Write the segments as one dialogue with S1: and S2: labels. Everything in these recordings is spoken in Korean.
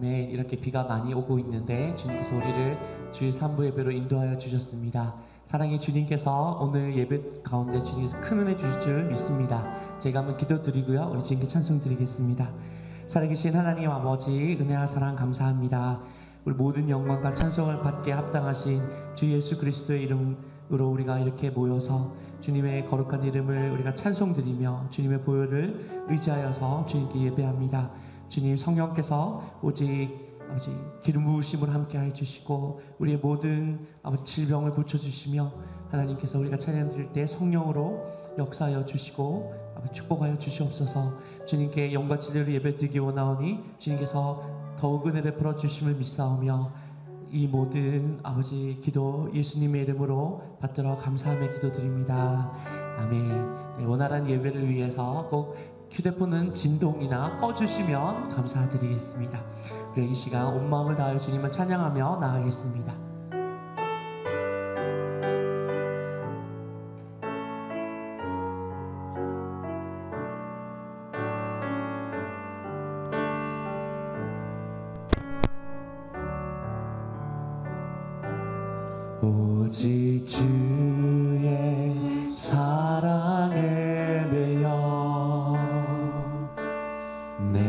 S1: 네, 이렇게 비가 많이 오고 있는데 주님께서 우리를 주일 3부 예배로 인도하여 주셨습니다. 사랑의 주님께서 오늘 예배 가운데 주님께서 큰 은혜 주실 줄 믿습니다. 제가 한번 기도드리고요, 우리 주님께 찬송 드리겠습니다. 살아계신 하나님 아버지, 은혜와 사랑 감사합니다. 우리 모든 영광과 찬송을 받게 합당하신 주 예수 그리스도의 이름으로 우리가 이렇게 모여서 주님의 거룩한 이름을 우리가 찬송드리며 주님의 보혈을 의지하여서 주님께 예배합니다. 주님, 성령께서 오직 아버지 기름 부으심으로 함께 해주시고 우리의 모든 아버지 질병을 고쳐주시며 하나님께서 우리가 찬양 드릴 때 성령으로 역사하여 주시고 아버지 축복하여 주시옵소서. 주님께 영과 진리로 예배드리기 원하오니 주님께서 더욱 은혜 베풀어 주심을 믿사오며 이 모든 아버지 기도 예수님의 이름으로 받들어 감사하며 기도드립니다. 아멘. 네, 원활한 예배를 위해서 꼭 휴대폰은 진동이나 꺼주시면 감사드리겠습니다. 우리 이 시간 온 마음을 다하여 주님을 찬양하며 나아가겠습니다. 오직 주의 사랑에 매여 내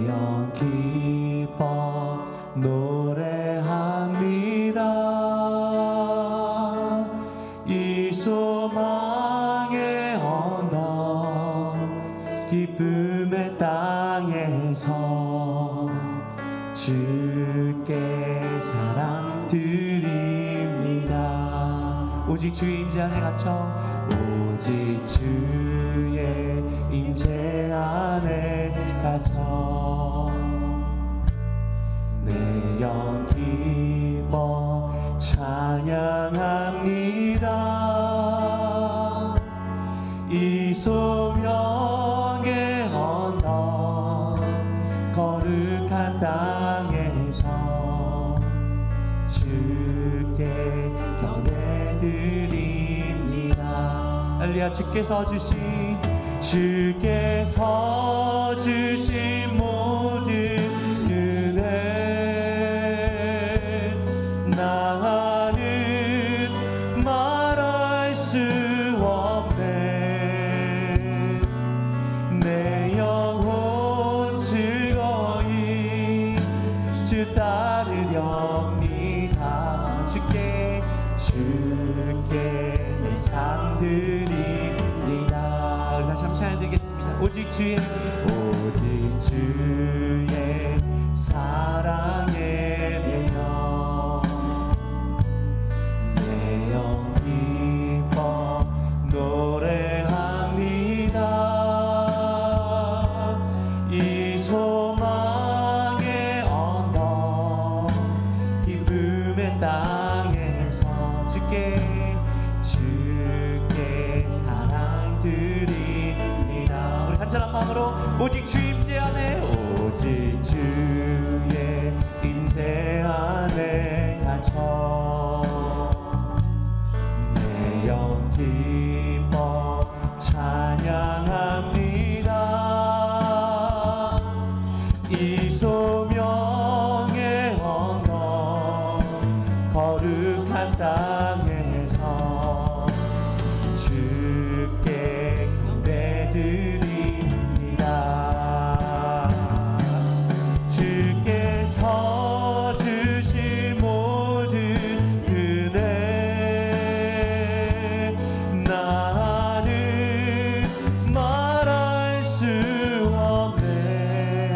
S1: 영 기뻐 노래합니다. 이 소망의 언덕 기쁨의 땅에서 주께 사랑 드립니다. 오직 주의 임재 안에 갇혀 오직 주의 임재 안에 갇혀 내 영 기뻐 찬양합니다. 이 소명의 언덕 거룩한 땅에서 주께 경배드립니다. 할렐루야. 주께서 주신 모든 은혜 나는 말할 수 없네. 내 영혼 즐거이 주 따르렵니다. 주께 내 삶 드립니다. 우리 다시 한번 찬양 드리겠습니다. 오직 주의 사랑에 매여 내 영 기뻐 노래합니다. 이 소망의 언덕 기쁨의 땅에서 주께 사랑 드립니다. 우리 간절한 마음으로 오직 주 임재 안에 오직 주의 임재 안에 갇혀 내 영 기뻐 찬양합니다. 이 소명의 언덕 거룩한 땅에서 주께 경배드립니다. 주께서 주신 모든 은혜 나는 말할 수 없네.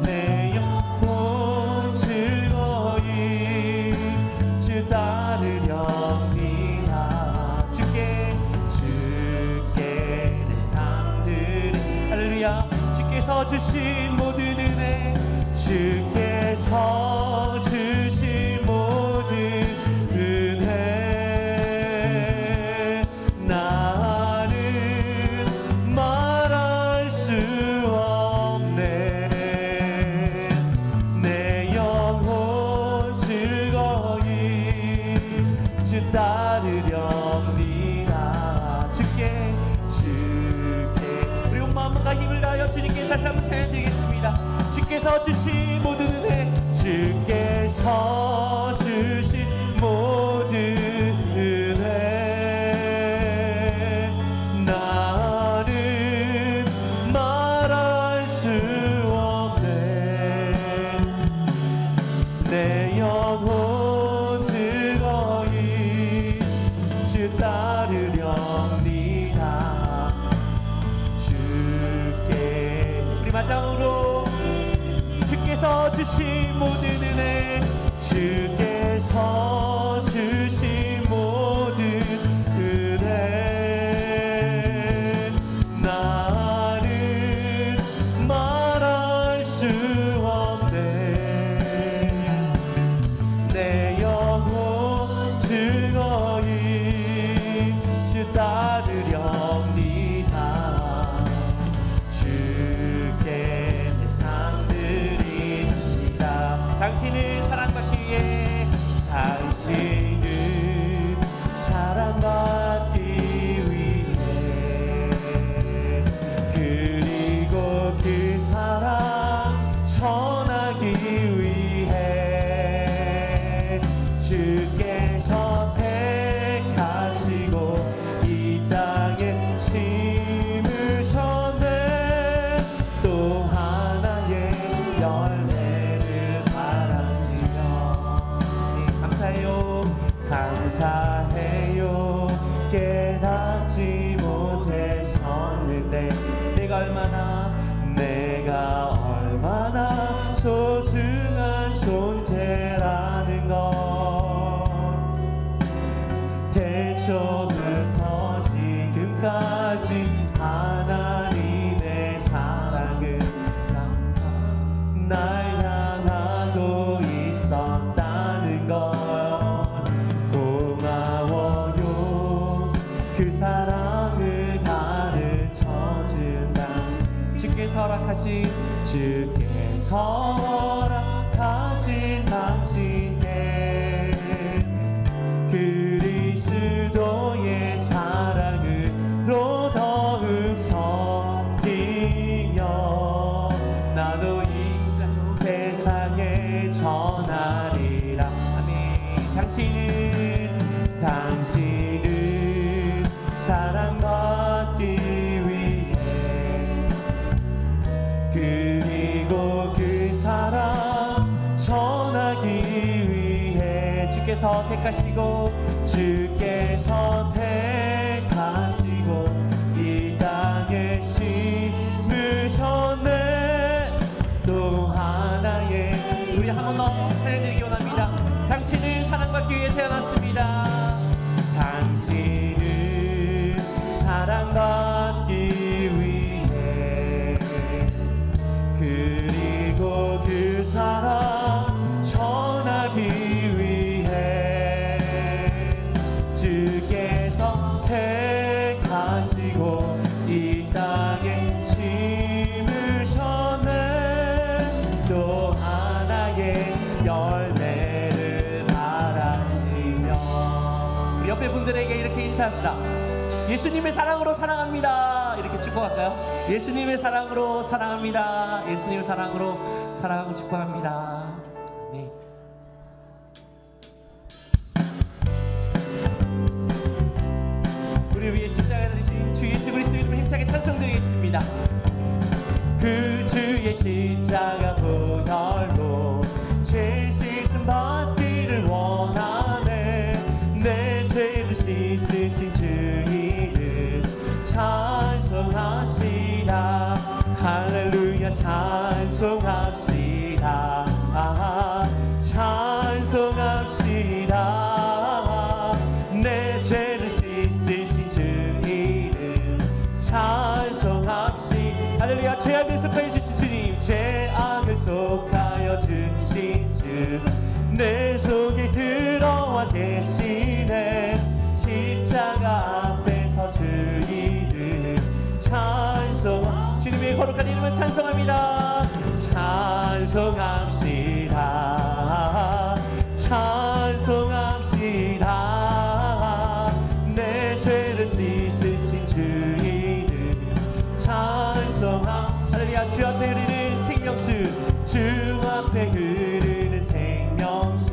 S1: 내 영혼 즐거이 주 따르렵니다. 주께 내 삶 드리 할렐루야. 주께서 주신 모든 은혜 주께서 주신 모든 은혜 나는 말할 수 없네. 내 영혼 즐거이 주 따르렵니다. 주께 우리 온 마음과 힘을 다하여 주님께 다시 한번 찬양드리겠습니다. 주께 주께서 주신 모든 은혜, 주께서 주신 모든 은혜, 나는 말할 수 없네. 내 영혼 즐거이 주 따르렵니다. 주께, 우리 마지막으로 주께서 주신 모든 은혜, 주께서 주신 모든 은혜, 나는 말할 수 없네. 내 영혼 즐거이 주 따르렵니다. 주께 내 삶 드립니다. 당신을 사랑받기 위해, 당신을 사랑받기 위해, 그리고 그 사랑 전하기 위해 주께서 택하시고 이 땅에 심으셨네. 또 하나의 열매를 바라시며, 감사해요, 감사해요. 깨닫지 못했었는데 내가 얼마나 소중한 존재라는 것, 태초부터 지금까지 하나님의 사랑은 날 향하고 있었다는 것, 고마워요. 그 사랑을 가르쳐준 당신, 주께서 허락하신 당신께 그리스도의 사랑으로 더욱 섬기며 나도 이 세상에 전하리라. 아멘. 당신은 사랑받기 위해, 그리고 그 사랑 전하기 위해 주께서 택하시고 이 땅에 심으셨네. 또 하나의, 우리 한 번 더 찬양드리기 원합니다. 당신은 사랑받기 위해 태어났습니다. 당신은 사랑받기 위해, 그리고 그 사랑 전하기 위해 주께서 택하시고 이 땅에 심으셨네. 또 하나의 열매를 바라시며, 우리 옆에 분들에게 이렇게 인사합시다. 예수님의 사랑으로 사랑합니다. 이렇게 축복할까요? 예수님의 사랑으로 사랑합니다. 예수님의 사랑으로 사랑하고 축복합니다. 네. 우리 위해 십자가에 달리신 주 예수 그리스도 이름으로 힘차게 찬송드리겠습니다. 그 주의 십자가 보혈로 죄 씻음 받기를 원하네. 내 죄를 씻으신 주 이름 찬송합시다. 할렐루야 찬송합시다. 찬송합시다. 내 죄를 씻으신 주 이름 찬송합시다. 할렐루야. 죄악을 속하여 주신 주님, 죄악을 속하여 주신 주 내 속에 들어와 계시네. 십자가 앞에서 주 이름 찬송, 주님의 거룩한 이름을 찬송합니다. 찬송합시다. 찬송합시다. 내 죄를 씻으신 주 이름 찬송합시다. 할렐루야. 주 앞에 우리는 생명 생명수 주 앞에 흐르는 생명수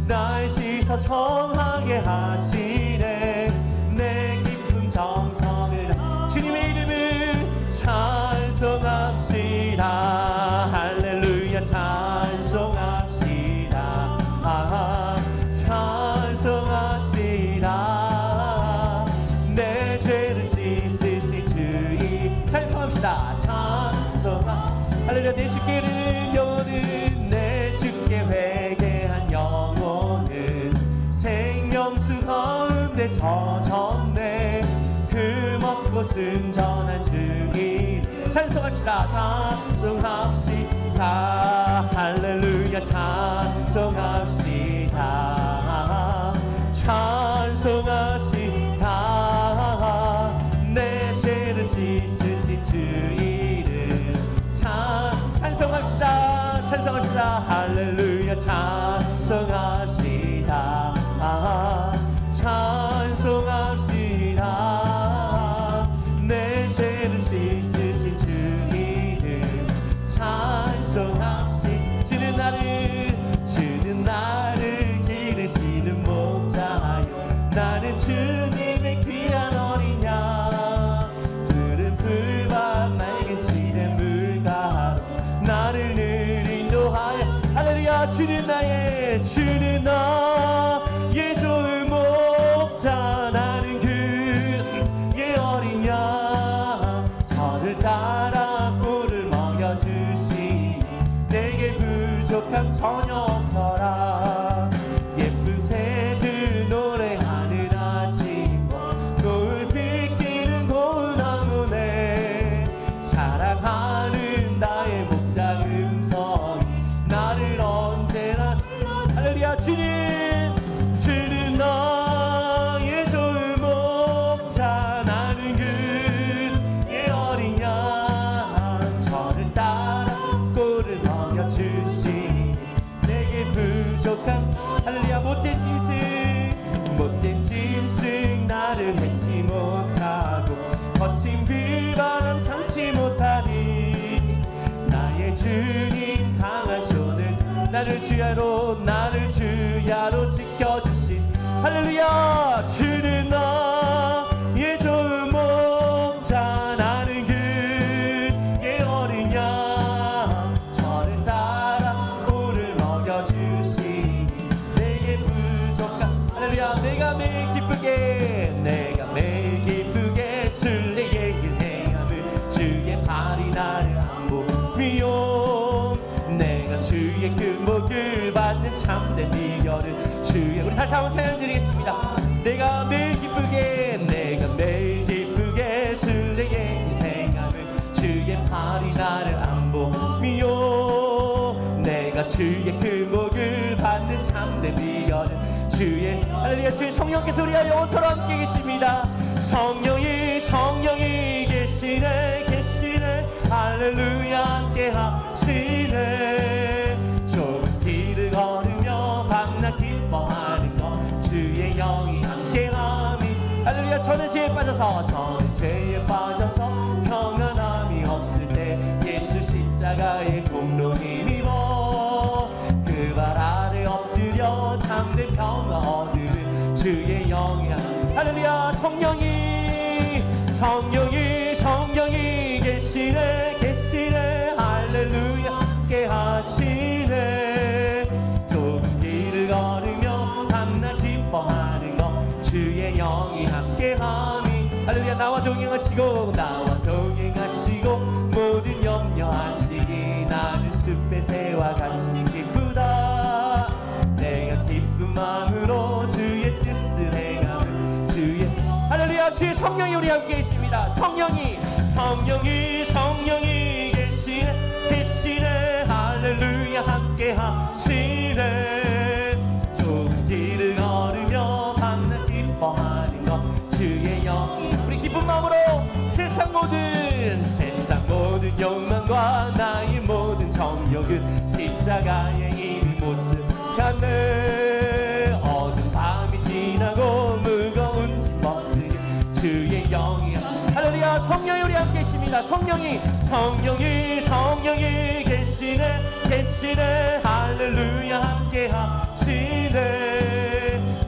S1: 날 씻어 정하게 하시네 내 기쁨 정성을 주님의 이름을 찬송합시다 할렐루야 찬송합시다 찬송합시다 내 죄를 씻으신 주의 찬송합시다 찬송합시다 할렐루야 내 주께 이르는 영혼은 내 주께 회개한 영혼은 생명수 가운데 젖었네 그 먹고 순전한 주의 찬송합시다 찬송합시다 할렐루야 찬송합시다 찬송합시다 내 죄를 씻으신 주 이름 찬송합시다 찬송합시다 할렐루야 찬송합시다 찬송합시다 내 죄를 씻으신 주 이름 찬송합시다 주는 나를 기르시는 목자요 나는 주님의 귀한 어린 양 푸른 풀밭 맑은 시내 물가로 나를 늘 인도하여 할렐루야 주는 나의 좋은 목자 나는 그의 어린 양 저를 따라 꿀을 먹여주시니 내게 부족함 전혀 없어라 예쁜 새들 노래하는 아침 노을 빗기는 고운 황혼에 사랑하는 나의 목자 음성이 나를 언제나 할렐루야 주는 나의 좋은 목자 나는 그의 어린 양 저를 따라 꿀을 먹여주시니 내게 부족한 할렐루야 못된 짐승 나를 해치 못하고 거친 비바람 상치 못하니 나의 주님 강한 손을 나를 주야로 지켜주신 할렐루야 주는 나의 좋은 목자 나는 그의 어린 양 저를 따라 꿀을 먹여주시니 내게 부족한 할렐루야 내가 매일 기쁘게 순례의 길 행함을 주의 발이 나를 안보미요 내가 주의 그 목을 받는 참된 비결은 주의 우리 다시 한번 찬양 드리겠습니다 내가 매일 기쁘게 순례의 길 행함을 주의 발이 나를 안보미요 내가 주의 그 목을 받는 참된 비결은 주의 할렐루야 주의 성령께서 우리와 영원토록 함께 계십니다 성령이 계시네 할렐루야 함께 하시네 좁은 길을 걸으며 밤낮 기뻐하는 것 주의 영이 함께함이 할렐루야 저는 죄에 빠져서 평안함이 없을 때 예수 십자가의 공로 힘입어 그 발 아래 엎드려 참된 평화 얻으는 주의 영이 할렐루야 성령이 계시네 할렐루야 함께 하시네 좁은 길을 걸으며 밤낮 기뻐하는 것 주의 영이 함께함이 할렐루야 나와 동행하시고 모든 염려하시기 나는 숲의 새와 같이 기쁘다 내가 기쁜 마음으로 주의 뜻을 행함을 할렐루야 주의 성령이 우리 함께 계십니다 성령이 계시네 할렐루야 함께 하시네 좁은 길을 걸으며 밤낮 기뻐하는 것 주의 영 우리 기쁜 마음으로 세상 모든 욕망과 나의 모든 정욕은 십자가의 이미 모습하네 어두운 밤이 지나고 무거운 짐 벗으니 주의 영이 할렐루야 성령이 우리 함께 계십니다 성령이 계시네. 할렐루야 함께 하시네.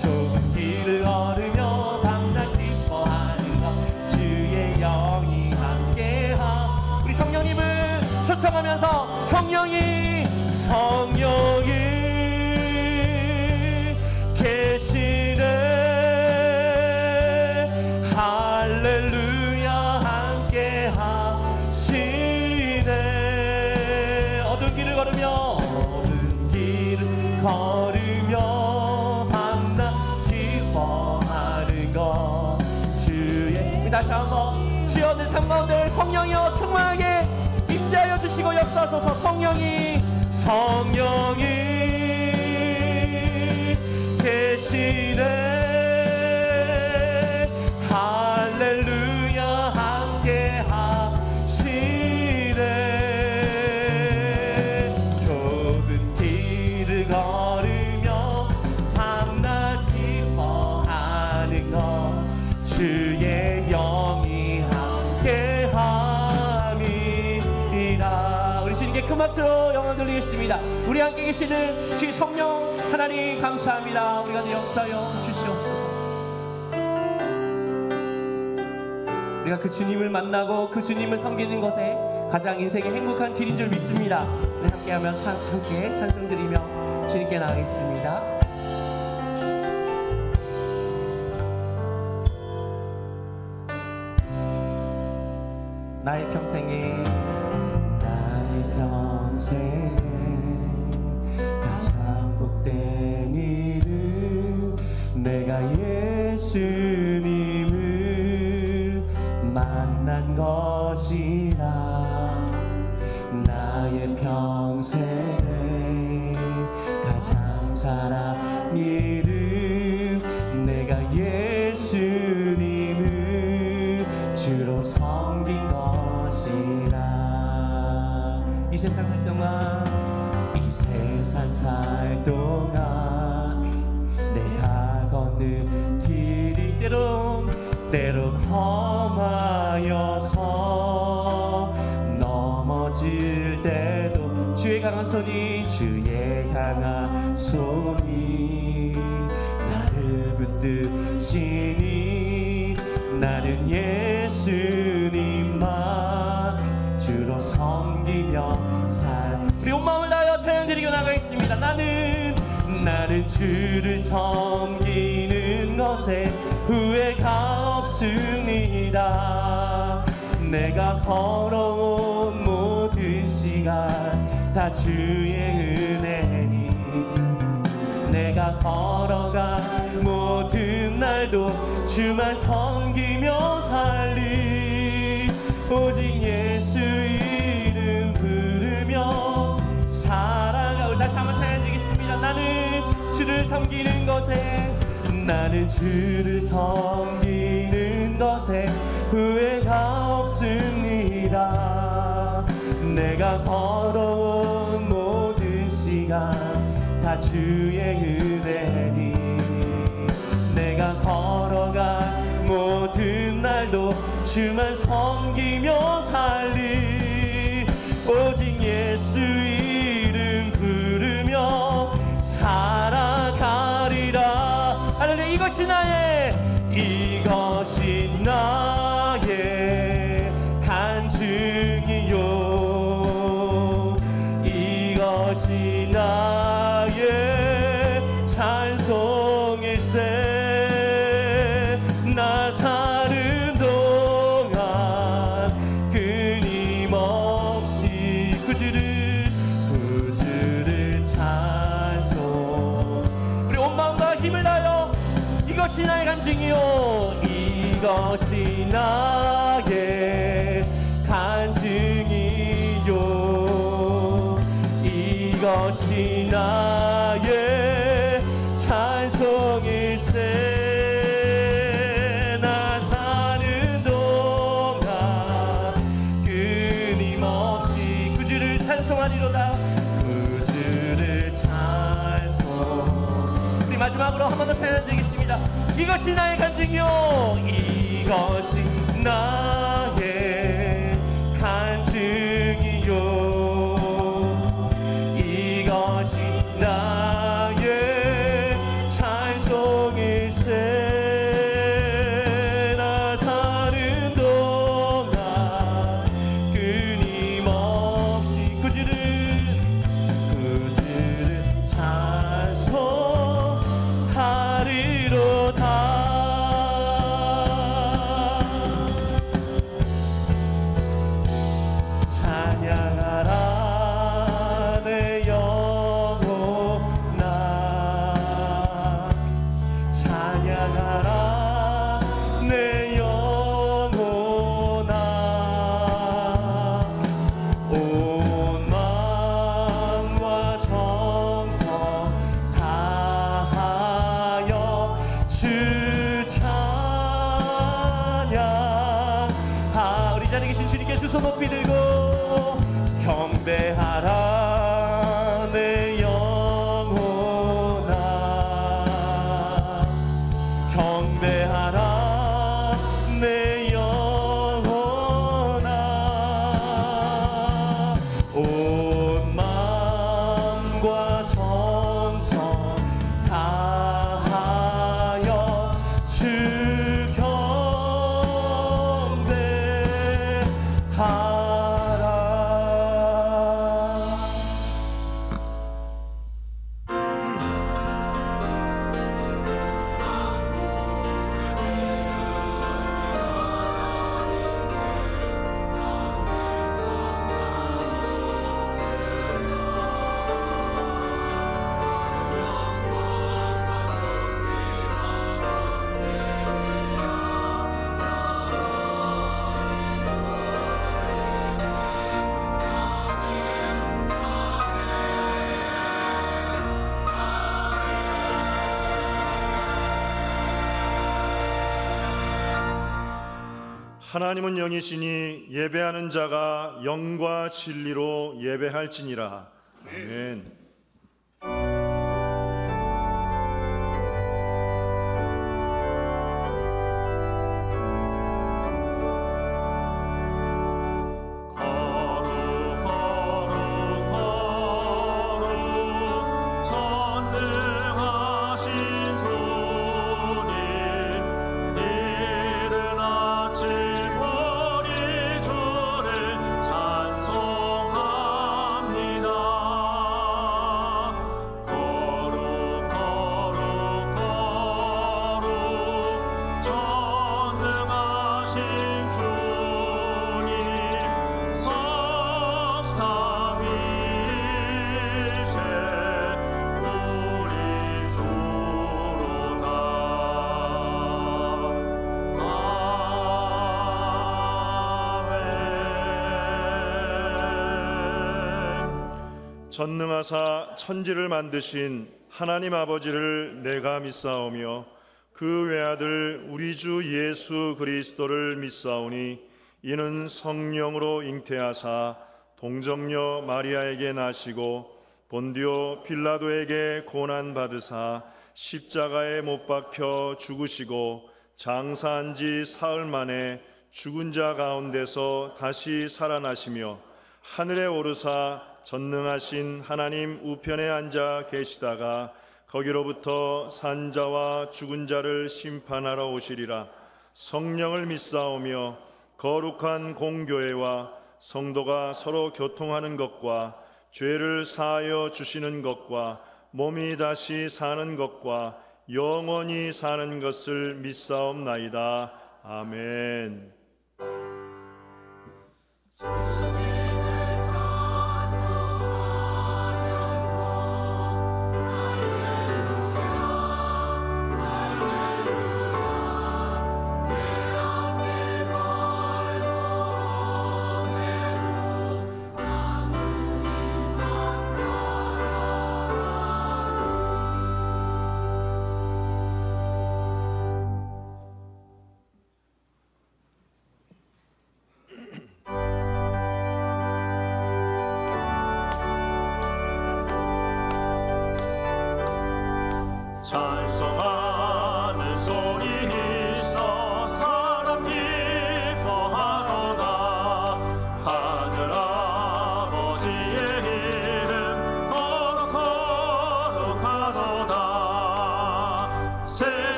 S1: 좁은 길을 걸으며 밤낮 기뻐하는 것 주의 영이 함께 우리 성령님을 초청하면서 성령이 계시네. 할렐루야 함께 하시네. 어두운 길을 걸으며 밤낮 기뻐하는 것 주의. 다시 한번 주여 내 삶 가운데 성령이여 충만하게 임재하여 주시고 역사하소서. 성령이 계시네. 할렐루야 함께 하시네. 좁은 길을 걸으며 밤낮 기뻐하는 것 주의 영이 함께 함이라. 우리 주님께 큰 박수로 영광 돌리겠습니다. 우리 함께 계시는 주 성령 하나님 감사합니다. 우리 가운데 역사하여 주시옵소서. 우리가 그 주님을 만나고 그 주님을 섬기는 것에 가장 인생의 행복한 길인 줄 믿습니다. 네, 함께하면 함께 찬송 드리며 주님께 나가겠습니다. 나의 평생에 가장 복된 일은 내가 예수님을 만난 것이라. 나의 평생에 가장 잘한 일은 내가 예수님을 주로 섬긴 것이라. 이 세상 살 동안 내가 걷는 길이 때론 험하여서 넘어질 때도 주의 강한 손이 나를 붙드시니 나는 예수님만 주로 섬기며 우리 온 마음을 다하여 찬양 드리고 나가겠습니다. 나는 주를 섬기는 것에 후회가 없습니다. 내가 걸어온 모든 시간 다 주의 은혜니 내가 걸어간 모든 날도 주만 섬기며 살리. 오직 예수 이름 부르며 살아가고. 다시 한번 찬양 드리겠습니다. 나는 주를 섬기는 것에 후회가 없습니다. 내가 걸어온 모든 시간 다 주의 은혜니 내가 걸어간 모든 날도 주만 섬기며 살리. 오직 예수 이름 부르며 살아가리라. 할렐루야. 이것이 나의 간증이요. 이것이 나의 찬송일세. 나 사는 동안 끊임없이 그 주를 찬송. 우리 온 마음과 힘을 다하여 이것이 나의 간증이요. 이것이 나의 간증이요. 이것이 나의 찬송일세. 나 사는 동안 끊임없이 그 주를 찬송하리로다. 그 주를 찬송. 우리 마지막으로 한 번 더 찬양드리겠습니다. 이것이 나의 간증이요. 이것이 나의 간증이요. 찬양하라 내 영혼아 찬양하라 내 영혼아 온 마음과 정성 다하여 주 찬양 우리 자리에 계신 주님께 두 손 높이 들고 경배하라 내 영혼아 경배하라 내 영혼아 온 마음과 정성 다하여 주 경배하라.
S2: 하나님은 영이시니 예배하는 자가 영과 진리로 예배할지니라. 아멘. 전능하사 천지를 만드신 하나님 아버지를 내가 믿사오며 그 외아들 우리 주 예수 그리스도를 믿사오니 이는 성령으로 잉태하사 동정녀 마리아에게 나시고 본디오 빌라도에게 고난 받으사 십자가에 못 박혀 죽으시고 장사한 지 사흘 만에 죽은 자 가운데서 다시 살아나시며 하늘에 오르사 전능하신 하나님 우편에 앉아 계시다가 거기로부터 산자와 죽은 자를 심판하러 오시리라. 성령을 믿사오며 거룩한 공교회와 성도가 서로 교통하는 것과 죄를 사하여 주시는 것과 몸이 다시 사는 것과 영원히 사는 것을 믿사옵나이다. 아멘.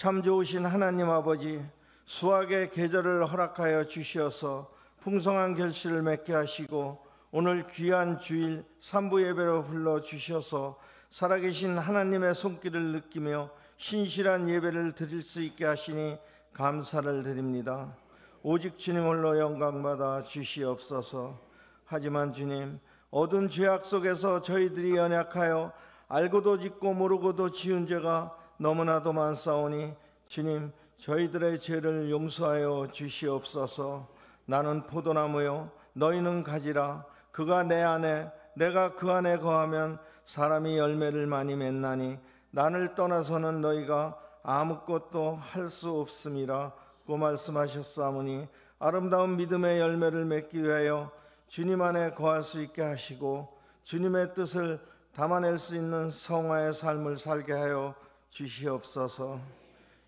S3: 참 좋으신 하나님 아버지, 수확의 계절을 허락하여 주시어서 풍성한 결실을 맺게 하시고 오늘 귀한 주일 삼부 예배로 불러주셔서 살아계신 하나님의 손길을 느끼며 신실한 예배를 드릴 수 있게 하시니 감사를 드립니다. 오직 주님 홀로 영광받아 주시옵소서. 하지만 주님, 어두운 죄악 속에서 저희들이 연약하여 알고도 짓고 모르고도 지은 죄가 너무나도 많사오니 주님, 저희들의 죄를 용서하여 주시옵소서. 나는 포도나무요 너희는 가지라. 그가 내 안에 내가 그 안에 거하면 사람이 열매를 많이 맺나니 나를 떠나서는 너희가 아무것도 할 수 없음이라고 말씀하셨사오니 아름다운 믿음의 열매를 맺기 위하여 주님 안에 거할 수 있게 하시고 주님의 뜻을 담아낼 수 있는 성화의 삶을 살게 하여 주시옵소서.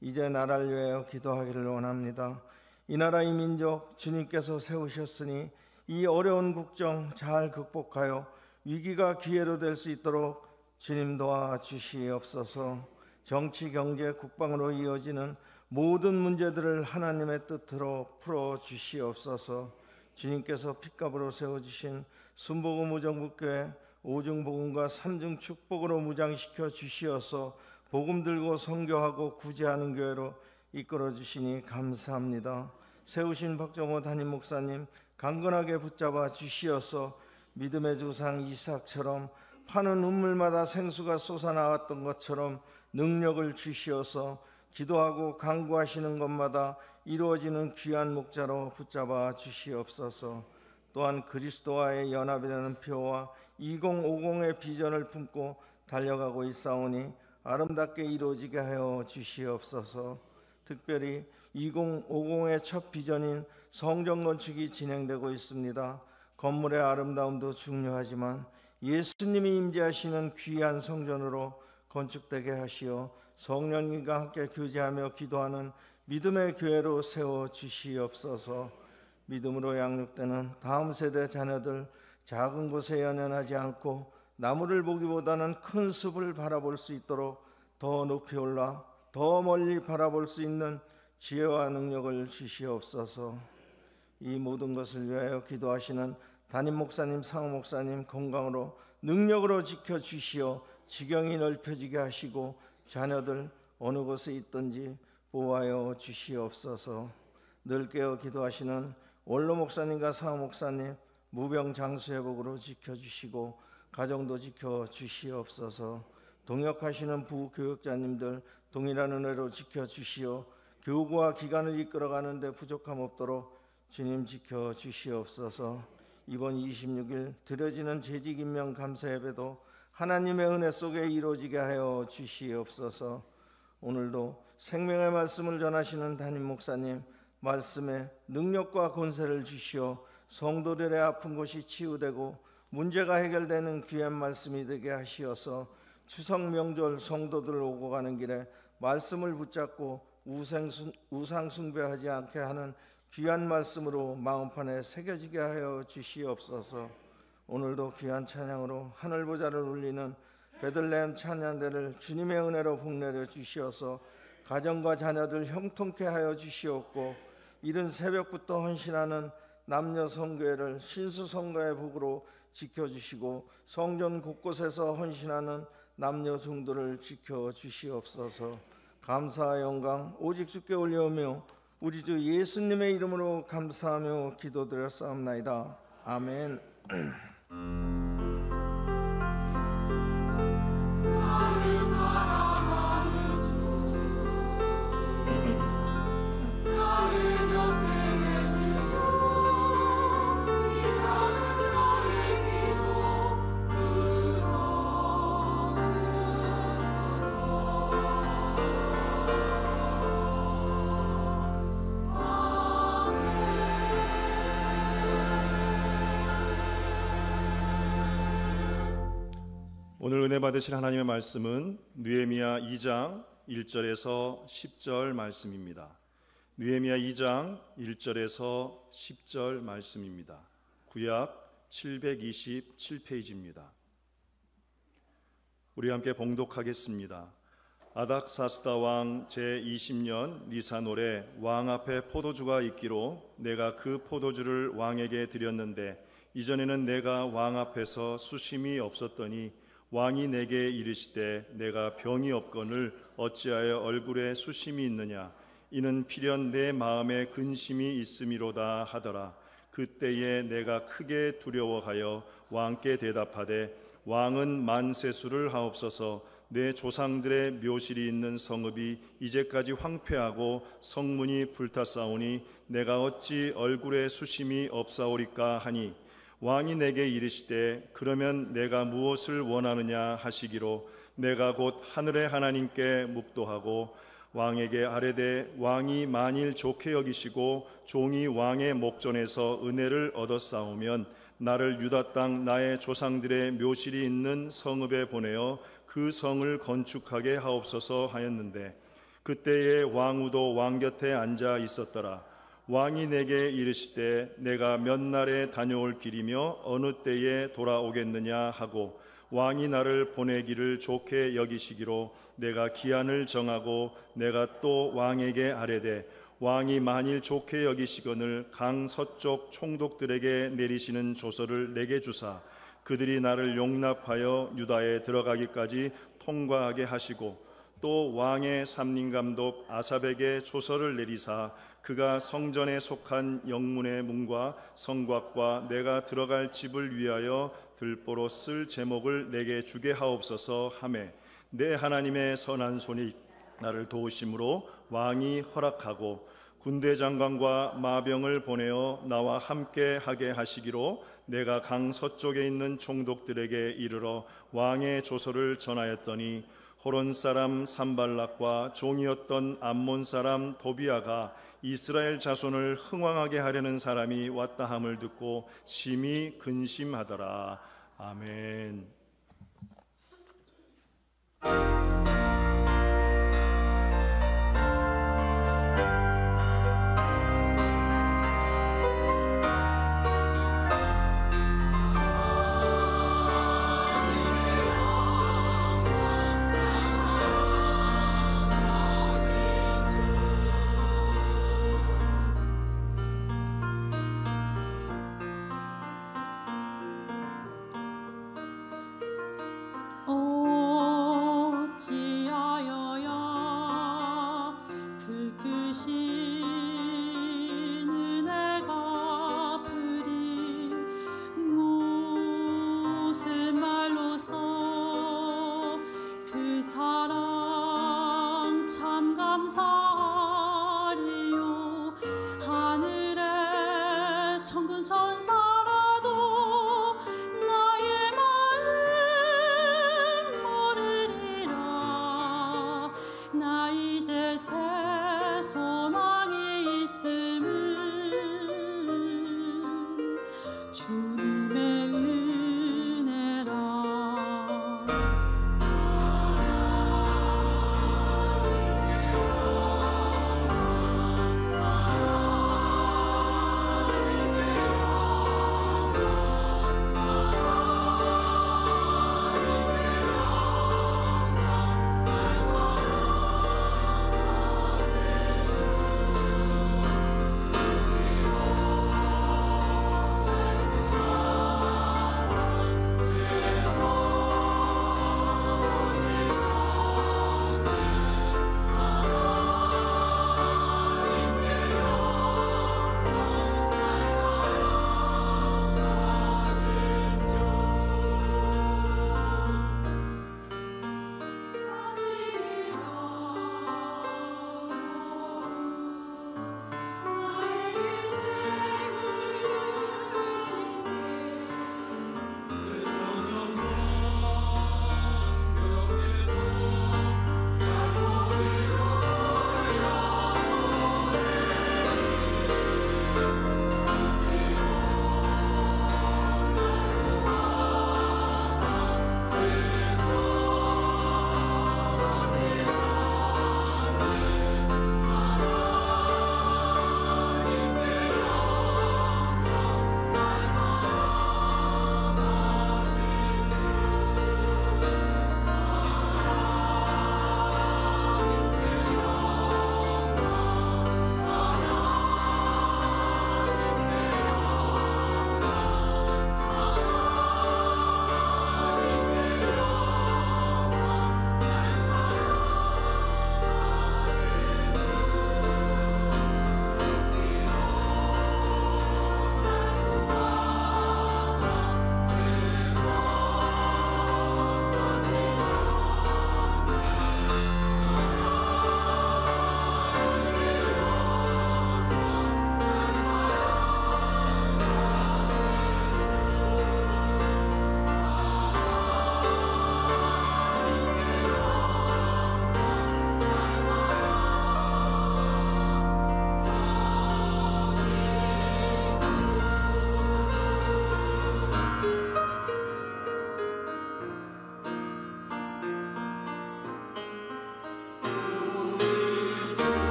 S3: 이제 나라를 위하여 기도하기를 원합니다. 이 나라 이 민족 주님께서 세우셨으니 이 어려운 국정 잘 극복하여 위기가 기회로 될 수 있도록 주님 도와주시옵소서. 정치, 경제, 국방으로 이어지는 모든 문제들을 하나님의 뜻으로 풀어주시옵소서. 주님께서 핏값으로 세워주신 순복음 무정부교회 오중복음과 삼중 축복으로 무장시켜 주시어서 복음 들고 선교하고 구제하는 교회로 이끌어 주시니 감사합니다. 세우신 박정호 담임 목사님 강건하게 붙잡아 주시어서 믿음의 조상 이삭처럼 파는 눈물마다 생수가 솟아나왔던 것처럼 능력을 주시어서 기도하고 간구하시는 것마다 이루어지는 귀한 목자로 붙잡아 주시옵소서. 또한 그리스도와의 연합이라는 표와 2050의 비전을 품고 달려가고 있사오니 아름답게 이루어지게 하여 주시옵소서. 특별히 2050의 첫 비전인 성전 건축이 진행되고 있습니다. 건물의 아름다움도 중요하지만 예수님이 임재하시는 귀한 성전으로 건축되게 하시어 성령님과 함께 교제하며 기도하는 믿음의 교회로 세워 주시옵소서. 믿음으로 양육되는 다음 세대 자녀들 작은 곳에 연연하지 않고 나무를 보기보다는 큰 숲을 바라볼 수 있도록 더 높이 올라 더 멀리 바라볼 수 있는 지혜와 능력을 주시옵소서. 이 모든 것을 위하여 기도하시는 담임 목사님, 상호 목사님 건강으로 능력으로 지켜주시어 지경이 넓혀지게 하시고 자녀들 어느 곳에 있든지 보호하여 주시옵소서. 늘 깨어 기도하시는 원로 목사님과 상호 목사님 무병장수 회복으로 지켜주시고 가정도 지켜주시옵소서. 동역하시는 부교육자님들 동일한 은혜로 지켜주시어 교구와 기관을 이끌어가는 데 부족함 없도록 주님 지켜주시옵소서. 이번 26일 드려지는 재직임명 감사 예배도 하나님의 은혜 속에 이루어지게 하여 주시옵소서. 오늘도 생명의 말씀을 전하시는 담임 목사님 말씀에 능력과 권세를 주시어 성도들의 아픈 곳이 치유되고 문제가 해결되는 귀한 말씀이 되게 하시어서 추석 명절 성도들 오고 가는 길에 말씀을 붙잡고 우상 숭배하지 않게 하는 귀한 말씀으로 마음판에 새겨지게 하여 주시옵소서. 오늘도 귀한 찬양으로 하늘보좌를 울리는 베들레헴 찬양대를 주님의 은혜로 복내려 주시어서 가정과 자녀들 형통케 하여 주시옵고 이른 새벽부터 헌신하는 남녀 성교회를 신수성가의 복으로 지켜주시고 성전 곳곳에서 헌신하는 남녀 종들을 지켜주시옵소서. 감사와 영광 오직 주께 올려오며 우리 주 예수님의 이름으로 감사하며 기도드렸사옵나이다. 아멘.
S2: 오늘 은혜 받으실 하나님의 말씀은 느헤미야 2장 1절에서 10절 말씀입니다. 느헤미야 2장 1절에서 10절 말씀입니다. 구약 727페이지입니다. 우리 함께 봉독하겠습니다. 아닥사스다 왕 제20년 니산월에 왕 앞에 포도주가 있기로 내가 그 포도주를 왕에게 드렸는데 이전에는 내가 왕 앞에서 수심이 없었더니 왕이 내게 이르시되 내가 병이 없거늘 어찌하여 얼굴에 수심이 있느냐 이는 필연 내 마음에 근심이 있음이로다 하더라. 그때에 내가 크게 두려워하여 왕께 대답하되 왕은 만세수를 하옵소서. 내 조상들의 묘실이 있는 성읍이 이제까지 황폐하고 성문이 불탔사오니 내가 어찌 얼굴에 수심이 없사오리까 하니 왕이 내게 이르시되 그러면 내가 무엇을 원하느냐 하시기로 내가 곧 하늘의 하나님께 묵도하고 왕에게 아뢰되 왕이 만일 좋게 여기시고 종이 왕의 목전에서 은혜를 얻었사오면 나를 유다 땅 나의 조상들의 묘실이 있는 성읍에 보내어 그 성을 건축하게 하옵소서 하였는데 그때에 왕후도 왕 곁에 앉아 있었더라. 왕이 내게 이르시되 내가 몇 날에 다녀올 길이며 어느 때에 돌아오겠느냐 하고 왕이 나를 보내기를 좋게 여기시기로 내가 기한을 정하고 내가 또 왕에게 아뢰되 왕이 만일 좋게 여기시거늘 강 서쪽 총독들에게 내리시는 조서를 내게 주사 그들이 나를 용납하여 유다에 들어가기까지 통과하게 하시고 또 왕의 삼림감독 아삽에게 조서를 내리사 그가 성전에 속한 영문의 문과 성곽과 내가 들어갈 집을 위하여 들보로 쓸 제목을 내게 주게 하옵소서 하매 내 하나님의 선한 손이 나를 도우심으로 왕이 허락하고 군대 장관과 마병을 보내어 나와 함께 하게 하시기로 내가 강 서쪽에 있는 총독들에게 이르러 왕의 조서를 전하였더니 호론 사람 산발락과 종이었던 암몬 사람 도비아가 이스라엘 자손을 흥왕하게 하려는 사람이 왔다 함을 듣고 심히 근심하더라. 아멘.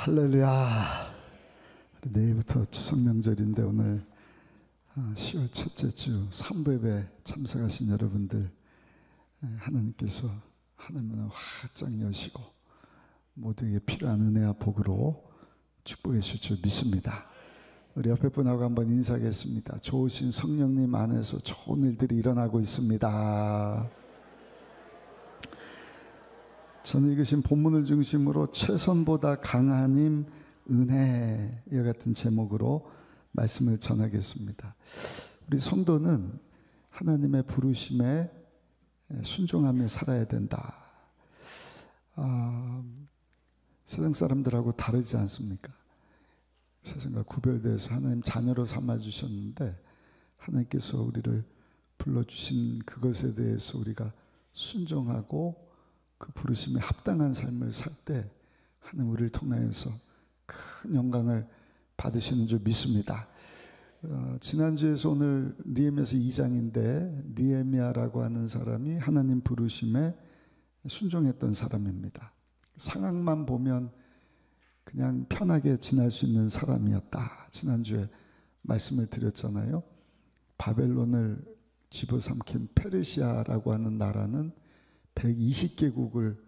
S4: 할렐루야. 내일부터 추석 명절인데 오늘 10월 첫째 주 3부 예배 참석하신 여러분들, 하나님께서 하늘문을 활짝 여시고 모두에게 필요한 은혜와 복으로 축복해 주실 줄 믿습니다. 우리 옆에 분하고 한번 인사하겠습니다. 좋으신 성령님 안에서 좋은 일들이 일어나고 있습니다. 저는 읽으신 본문을 중심으로 최선보다 강한 힘 은혜, 이와 같은 제목으로 말씀을 전하겠습니다. 우리 성도는 하나님의 부르심에 순종하며 살아야 된다. 세상 사람들하고 다르지 않습니까? 세상과 구별돼서 하나님 자녀로 삼아주셨는데, 하나님께서 우리를 불러주신 그것에 대해서 우리가 순종하고 그 부르심에 합당한 삶을 살 때 하나님 우리를 통하여서 큰 영광을 받으시는 줄 믿습니다. 지난주에서 오늘 느헤미야서 2장인데, 느헤미야라고 하는 사람이 하나님 부르심에 순종했던 사람입니다. 상황만 보면 그냥 편하게 지날 수 있는 사람이었다. 지난주에 말씀을 드렸잖아요. 바벨론을 집어삼킨 페르시아라고 하는 나라는 120개국을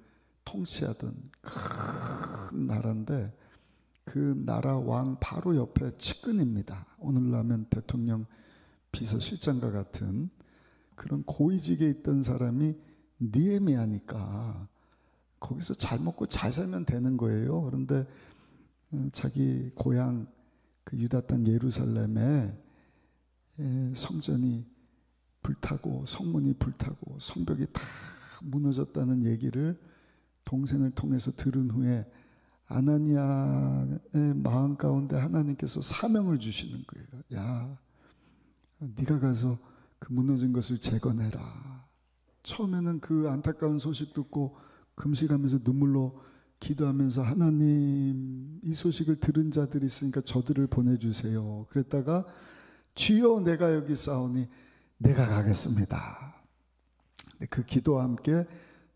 S4: 통치하던 큰 나라인데, 그 나라 왕 바로 옆에 측근입니다. 오늘로 하면 대통령 비서실장과 같은 그런 고위직에 있던 사람이 느헤미야니까 거기서 잘 먹고 잘 살면 되는 거예요. 그런데 자기 고향 그 유다 땅 예루살렘에 성전이 불타고 성문이 불타고 성벽이 다 무너졌다는 얘기를 동생을 통해서 들은 후에 아나니아의 마음 가운데 하나님께서 사명을 주시는 거예요. 야, 네가 가서 그 무너진 것을 재건해라. 처음에는 그 안타까운 소식 듣고 금식하면서 눈물로 기도하면서, 하나님, 이 소식을 들은 자들이 있으니까 저들을 보내주세요. 그랬다가 주여 내가 여기 싸우니 내가 가겠습니다. 그 기도와 함께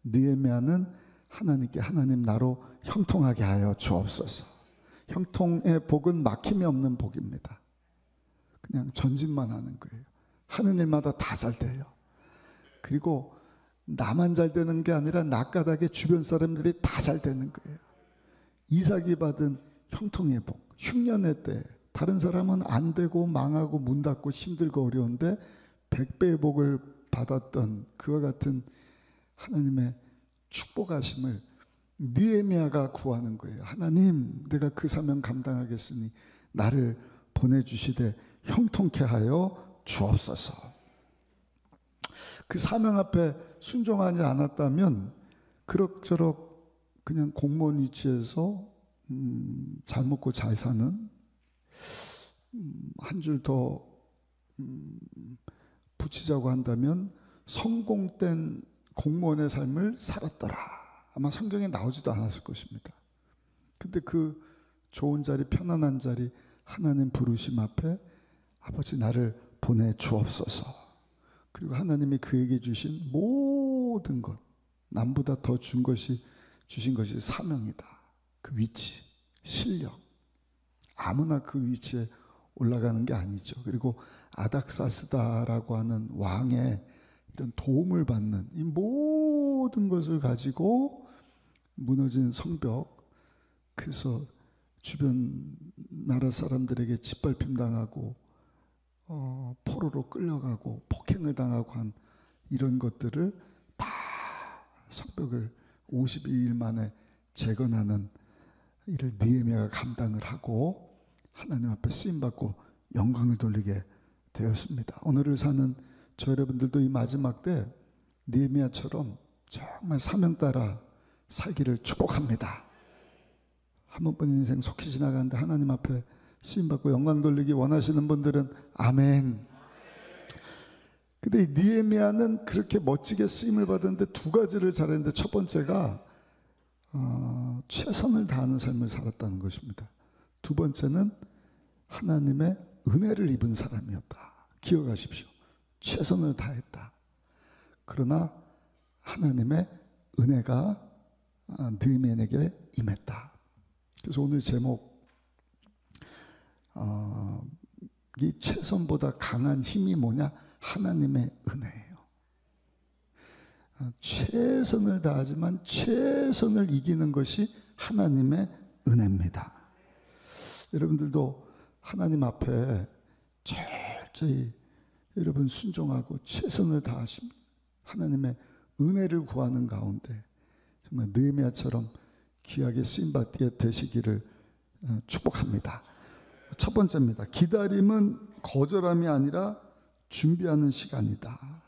S4: 느헤미야는 하나님께, 하나님 나로 형통하게 하여 주옵소서. 형통의 복은 막힘이 없는 복입니다. 그냥 전진만 하는 거예요. 하는 일마다 다 잘 돼요. 그리고 나만 잘 되는 게 아니라 낙가닥에 주변 사람들이 다 잘 되는 거예요. 이삭이 받은 형통의 복, 흉년의 때 다른 사람은 안 되고 망하고 문 닫고 힘들고 어려운데 100배의 복을 받았던 그와 같은 하나님의 축복하심을 느헤미야가 구하는 거예요. 하나님, 내가 그 사명 감당하겠으니 나를 보내주시되 형통케 하여 주옵소서. 그 사명 앞에 순종하지 않았다면 그럭저럭 그냥 공무원 위치에서 잘 먹고 잘 사는, 한 줄 더 붙이자고 한다면 성공된 공무원의 삶을 살았더라. 아마 성경에 나오지도 않았을 것입니다. 근데 그 좋은 자리, 편안한 자리, 하나님 부르심 앞에 아버지 나를 보내주옵소서. 그리고 하나님이 그에게 주신 모든 것, 남보다 더 주신 것이 사명이다. 그 위치, 실력, 아무나 그 위치에 올라가는 게 아니죠. 그리고 아닥사스다라고 하는 왕의 이런 도움을 받는 이 모든 것을 가지고 무너진 성벽, 그래서 주변 나라 사람들에게 짓밟힘 당하고 포로로 끌려가고 폭행을 당하고 한 이런 것들을 다 성벽을 52일 만에 재건하는 일을 느헤미야가 감당을 하고 하나님 앞에 쓰임받고 영광을 돌리게 되었습니다. 오늘을 사는 저 여러분들도 이 마지막 때 느헤미야처럼 정말 사명 따라 살기를 축복합니다. 한 번뿐인 인생 속히 지나가는데 하나님 앞에 쓰임받고 영광 돌리기 원하시는 분들은 아멘. 근데 이 느헤미야는 그렇게 멋지게 쓰임을 받았는데 두 가지를 잘했는데, 첫 번째가 최선을 다하는 삶을 살았다는 것입니다. 두 번째는 하나님의 은혜를 입은 사람이었다. 기억하십시오. 최선을 다했다. 그러나 하나님의 은혜가 느헤미야에게 임했다. 그래서 오늘 제목 이 최선보다 강한 힘이 뭐냐? 하나님의 은혜예요. 최선을 다하지만 최선을 이기는 것이 하나님의 은혜입니다. 여러분들도 하나님 앞에 철저히 여러분 순종하고 최선을 다하시면 하나님의 은혜를 구하는 가운데 정말 느헤미야처럼 귀하게 쓰임받게 되시기를 축복합니다. 첫 번째입니다. 기다림은 거절함이 아니라 준비하는 시간이다.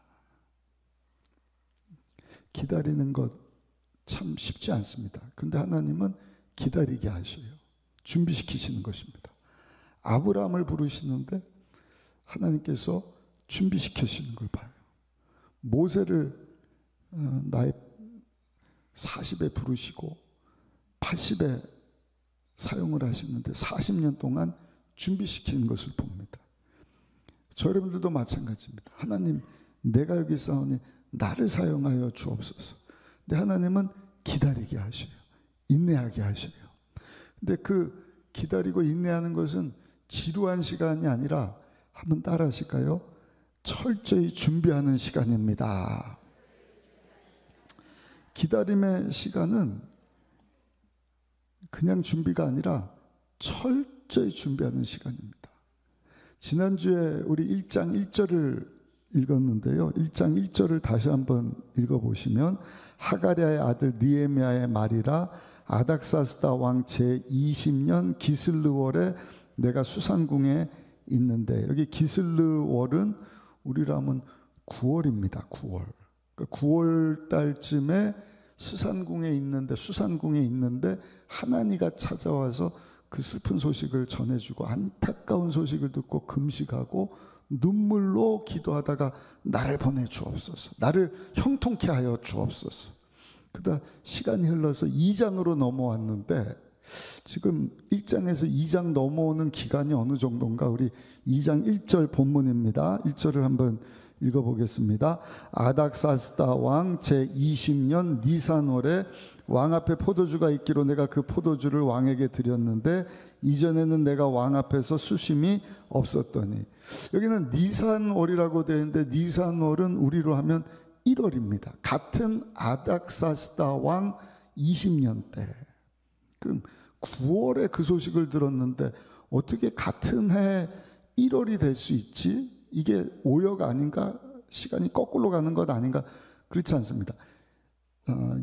S4: 기다리는 것 참 쉽지 않습니다. 근데 하나님은 기다리게 하셔요. 준비시키시는 것입니다. 아브라함을 부르시는데 하나님께서 준비시키시는 걸 봐요. 모세를 나이 40에 부르시고 80에 사용을 하시는데 40년 동안 준비시키는 것을 봅니다. 저 여러분들도 마찬가지입니다. 하나님, 내가 여기 있사오니 나를 사용하여 주옵소서. 근데 하나님은 기다리게 하셔요. 인내하게 하셔요. 근데 그 기다리고 인내하는 것은 지루한 시간이 아니라 한번 따라 하실까요? 철저히 준비하는 시간입니다. 기다림의 시간은 그냥 준비가 아니라 철저히 준비하는 시간입니다. 지난주에 우리 1장 1절을 읽었는데요. 1장 1절을 다시 한번 읽어보시면 하가랴의 아들 느헤미야의 말이라 아닥사스다 왕 제20년 기슬르월에 내가 수산궁에 있는데, 여기 기슬르월은 우리로 하면 9월입니다. 9월. 그러니까 9월 달쯤에 수산궁에 있는데 하나니가 찾아와서 그 슬픈 소식을 전해주고 안타까운 소식을 듣고 금식하고 눈물로 기도하다가 나를 보내주옵소서, 나를 형통케 하여 주옵소서. 그러다 시간이 흘러서 2장으로 넘어왔는데 지금 1장에서 2장 넘어오는 기간이 어느 정도인가? 우리 2장 1절 본문입니다. 1절을 한번 읽어보겠습니다. 아닥사스다 왕 제20년 니산월에 왕 앞에 포도주가 있기로 내가 그 포도주를 왕에게 드렸는데 이전에는 내가 왕 앞에서 수심이 없었더니, 여기는 니산월이라고 되어 있는데 니산월은 우리로 하면 1월입니다. 같은 아닥사스다 왕 20년 때. 그럼 9월에 그 소식을 들었는데 어떻게 같은 해 1월이 될 수 있지? 이게 오역 아닌가? 시간이 거꾸로 가는 것 아닌가? 그렇지 않습니다.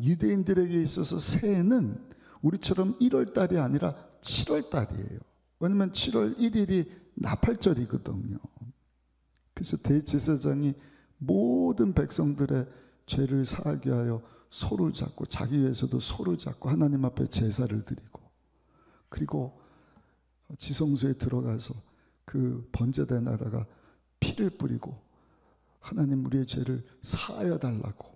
S4: 유대인들에게 있어서 새해는 우리처럼 1월 달이 아니라 7월 달이에요. 왜냐하면 7월 1일이 나팔절이거든요. 그래서 대제사장이 모든 백성들의 죄를 사하게 하여 소를 잡고 자기 위해서도 소를 잡고 하나님 앞에 제사를 드리고, 그리고 지성소에 들어가서 그 번제단에다가 피를 뿌리고 하나님 우리의 죄를 사하여 달라고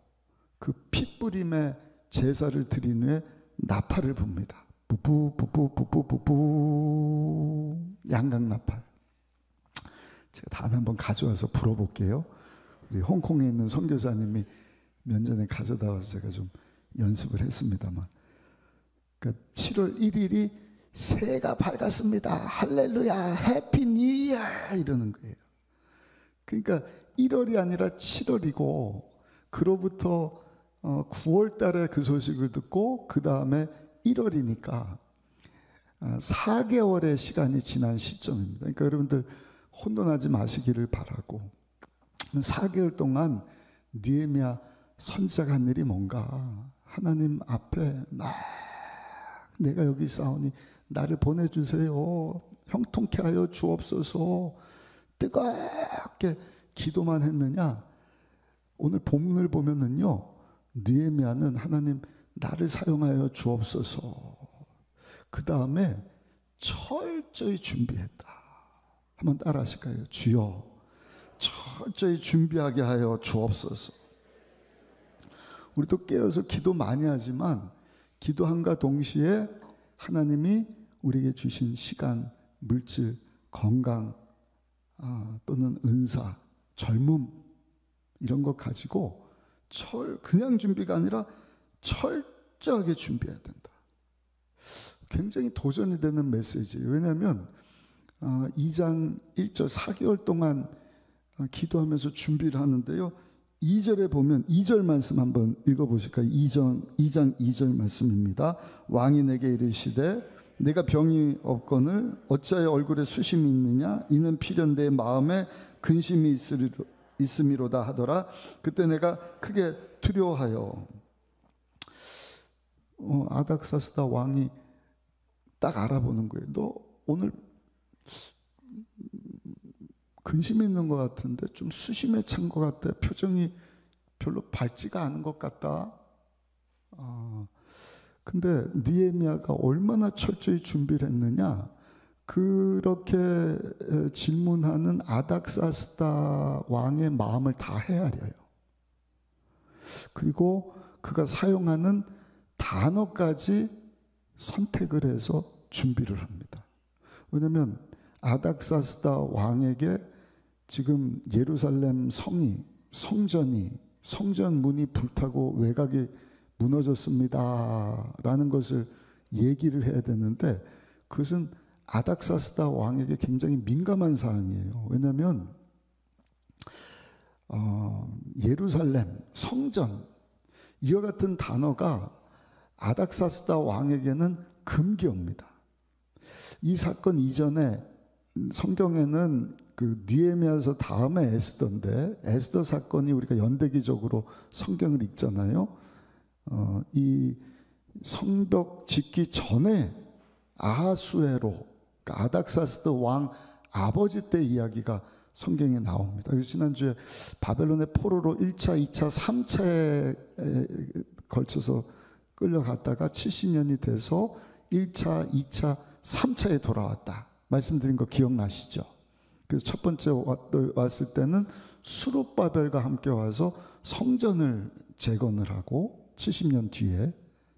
S4: 그 피뿌림의 제사를 드린 후에 나팔을 붑니다. 부부부부부부부 양강나팔. 제가 다음에 한번 가져와서 불어볼게요. 우리 홍콩에 있는 선교사님이 몇 년에 가져다 와서 제가 좀 연습을 했습니다만, 그러니까 7월 1일이 새해가 밝았습니다. 할렐루야, 해피 뉴 이어 이러는 거예요. 그러니까 1월이 아니라 7월이고, 그로부터 9월 달에 그 소식을 듣고 그 다음에 1월이니까 4개월의 시간이 지난 시점입니다. 그러니까 여러분들 혼돈하지 마시기를 바라고, 4개월 동안 느헤미야 선지자가 한 일이 뭔가? 하나님 앞에 막 내가 여기 있사오니 나를 보내주세요, 형통케 하여 주옵소서, 뜨겁게 기도만 했느냐? 오늘 본문을 보면은요, 느헤미야는 하나님 나를 사용하여 주옵소서, 그 다음에 철저히 준비했다. 한번 따라 하실까요? 주여 철저히 준비하게 하여 주옵소서. 우리도 깨어서 기도 많이 하지만 기도함과 동시에 하나님이 우리에게 주신 시간, 물질, 건강, 또는 은사, 젊음, 이런 것 가지고 그냥 준비가 아니라 철저하게 준비해야 된다. 굉장히 도전이 되는 메시지예요. 왜냐하면 2장 1절 4개월 동안 기도하면서 준비를 하는데요. 2절에 보면 2절 말씀 한번 읽어보실까요? 2장 2절 말씀입니다. 왕이 내게 이르시되 내가 병이 없거늘 어찌하여 얼굴에 수심이 있느냐? 이는 필연 내 마음에 근심이 있음이로다 하더라. 그때 내가 크게 두려워하여 아닥사스다 왕이 딱 알아보는 거예요. 너 오늘 근심이 있는 것 같은데 좀 수심에 찬 것 같아. 표정이 별로 밝지가 않은 것 같다. 근데 느헤미야가 얼마나 철저히 준비를 했느냐. 그렇게 질문하는 아닥사스다 왕의 마음을 다 헤아려요. 그리고 그가 사용하는 단어까지 선택을 해서 준비를 합니다. 왜냐하면 아닥사스다 왕에게 지금 예루살렘 성전 문이 불타고 외곽이 무너졌습니다 라는 것을 얘기를 해야 되는데, 그것은 아닥사스다 왕에게 굉장히 민감한 사항이에요. 왜냐하면 예루살렘, 성전, 이와 같은 단어가 아닥사스다 왕에게는 금기어입니다. 이 사건 이전에 성경에는 그 느헤미야서 다음에 에스더인데, 에스더 사건이 우리가 연대기적으로 성경을 읽잖아요. 이 성벽 짓기 전에 아하수에로, 그러니까 아닥사스다 왕 아버지 때 이야기가 성경에 나옵니다. 그래서 지난주에 바벨론의 포로로 1차, 2차, 3차에 걸쳐서 끌려갔다가 70년이 돼서 1차, 2차, 3차에 돌아왔다 말씀드린 거 기억나시죠? 그래서 첫 번째 왔을 때는 수룹바벨과 함께 와서 성전을 재건을 하고, 70년 뒤에